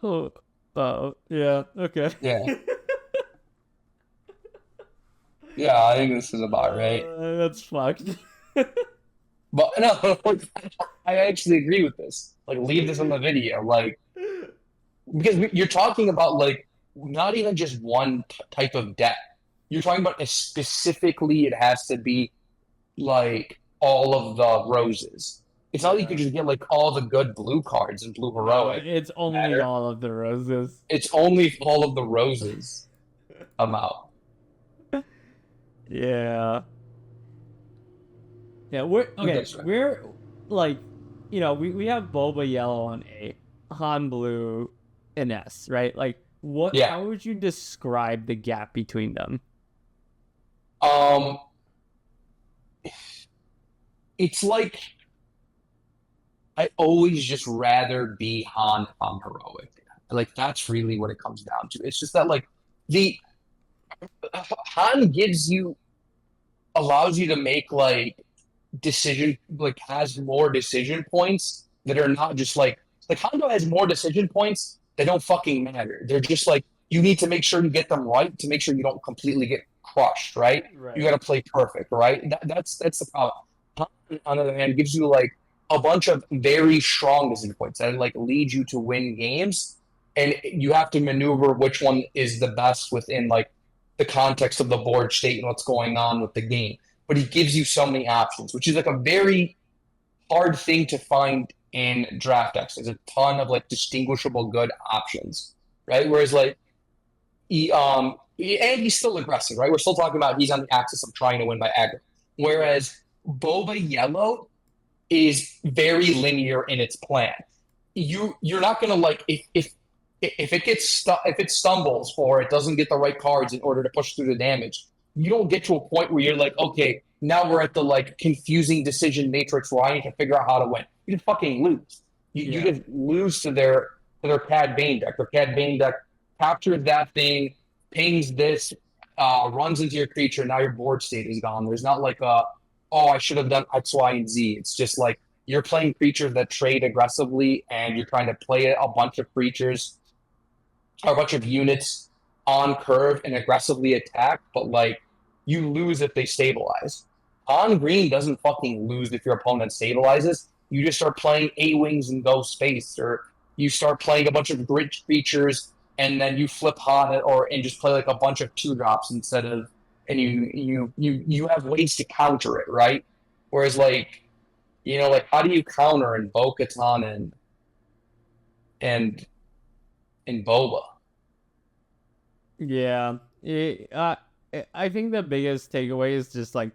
Oh, oh, yeah. Okay. Yeah, yeah, I think this is about right. That's fucked. But no, I actually agree with this. Like, leave this in the video, like because you're talking about like not even just one type of deck. You're talking about specifically it has to be like all of the roses. It's not like you Yeah. can just get like all the good blue cards in blue No, heroic it's only matter. all of the roses. It's only all of the roses amount. Yeah. Yeah, we're okay. This way. We're like, we have Boba Yellow on A, Han Blue in S, right? Like, what? Yeah. How would you describe the gap between them? Um, it's like I always just rather be Han on heroic. Like that's really what it comes down to. It's just that like the Han gives you allows you to make like has more decision points that are not just like Hondo has more decision points that don't fucking matter. They're just like you need to make sure you get them right to make sure you don't completely get crushed, right? You Right. got to play perfect, right? That's the problem. On the other hand, gives you like a bunch of very strong decision points that like lead you to win games, and you have to maneuver which one is the best within like the context of the board state and what's going on with the game. But he gives you so many options, which is like a very hard thing to find in draft decks. There's a ton of like distinguishable good options, right? Whereas like and he's still aggressive, right? We're still talking about he's on the axis of trying to win by aggro. Whereas Boba Yellow is very linear in its plan. You're not gonna like if it gets if it stumbles or it doesn't get the right cards in order to push through the damage, you don't get to a point where you're like, okay, now we're at the like confusing decision matrix where I need to figure out how to win. You just fucking lose. You Yeah. just lose to their Cad Bane deck. Their Cad Bane deck captures that thing, pings this, runs into your creature. Now your board state is gone. There's not like a oh I should have done X, Y, and Z. It's just like you're playing creatures that trade aggressively, and you're trying to play a bunch of creatures or a bunch of units on curve and aggressively attack, but like you lose if they stabilize. On green doesn't fucking lose if your opponent stabilizes. You just start playing A wings and go space, or you start playing a bunch of grid creatures and then you flip hot or and just play like a bunch of two drops instead of and you have ways to counter it, right? Whereas like like how do you counter in Bo-Katan and and Boba? Yeah. I think the biggest takeaway is just like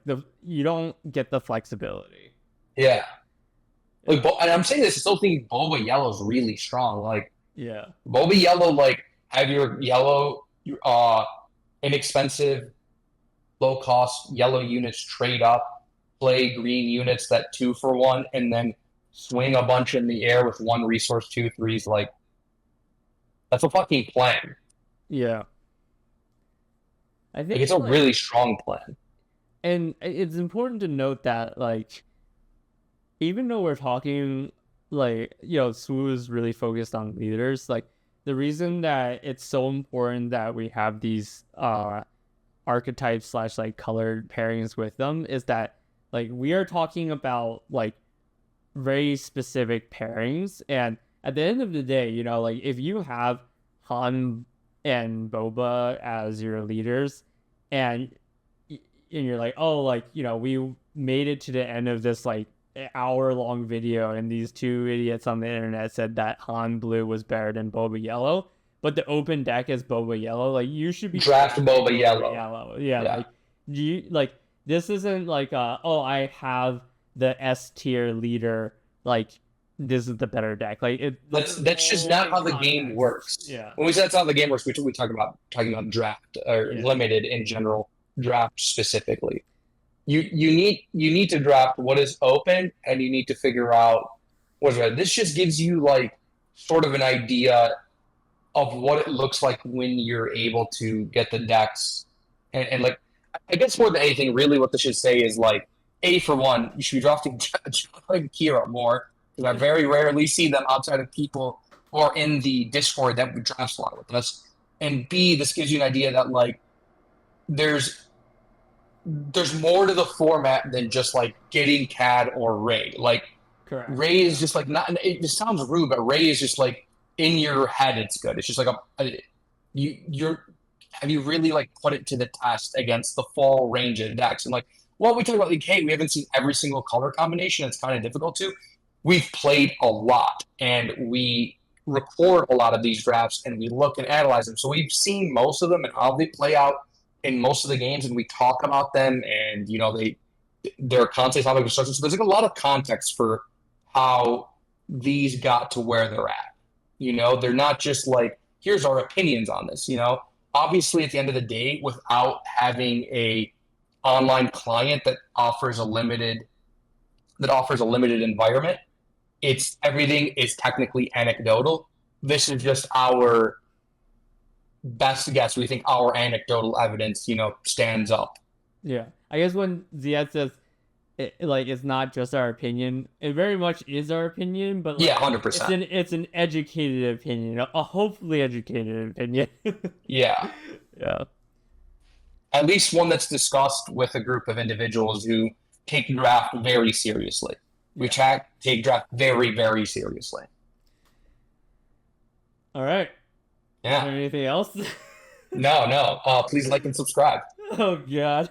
you don't get the flexibility. Yeah. Like, Yeah. and I'm saying this, I still think Boba Yellow is really strong. Like, Yeah. Boba Yellow, like, have your yellow, inexpensive, low cost yellow units trade up, play green units that 2-for-1, and then swing a bunch in the air with one resource, 2/3s. Like, that's a fucking plan. Yeah. I Like, think it's a like, really strong plan. and it's important to note that like even though we're talking like Swoo is really focused on leaders, like the reason that it's so important that we have these archetypes slash like colored pairings with them is that like we are talking about like very specific pairings, and at the end of the day, like if you have Han and Boba as your leaders, and and you're like, oh, like we made it to the end of this like hour long video, and these two idiots on the internet said that Han Blue was better than Boba Yellow, but the open deck is Boba Yellow. Like you should be Draft drafting Boba Boba Yellow. Yellow. Yeah, Yeah. like do you like this isn't like oh, I have the S tier leader, like this is the better deck. Like That's just not how the game works. Yeah. When we say that's how the game works, we talk about talking about draft or limited in general, draft specifically. You need to draft what is open, and you need to figure out what's right. This just gives you like sort of an idea of what it looks like when you're able to get the decks, and like I guess more than anything, really what this should say is like for one, you should be drafting Kira more, because I very rarely see them outside of people or in the Discord that would draft slot with us. And B, this gives you an idea that like there's more to the format than just like getting CAD or Ray. Like Correct. Ray is just like not. It just sounds rude, but Ray is just like in your head. It's good. It's just like you're. Have you really like put it to the test against the full range of decks? And like, well, we talk about like, hey, we haven't seen every single color combination. It's kind of difficult to. We've played a lot, and we record a lot of these drafts, and we look and analyze them. So we've seen most of them and how they play out in most of the games, and we talk about them, and they're constantly topic of discussion. So there's like a lot of context for how these got to where they're at. They're not just like, here's our opinions on this. Obviously at the end of the day, without having a online client that offers a limited environment, everything is technically anecdotal. This is just our best guess. We think our anecdotal evidence, stands up. Yeah. I guess when Ziad says it's not just our opinion, it very much is our opinion, but yeah, 100%. It's an educated opinion, a hopefully educated opinion. Yeah. Yeah. At least one that's discussed with a group of individuals who take draft very seriously. We take draft very, very seriously. All right. Yeah. Is there anything else? No. Please like and subscribe. Oh, God.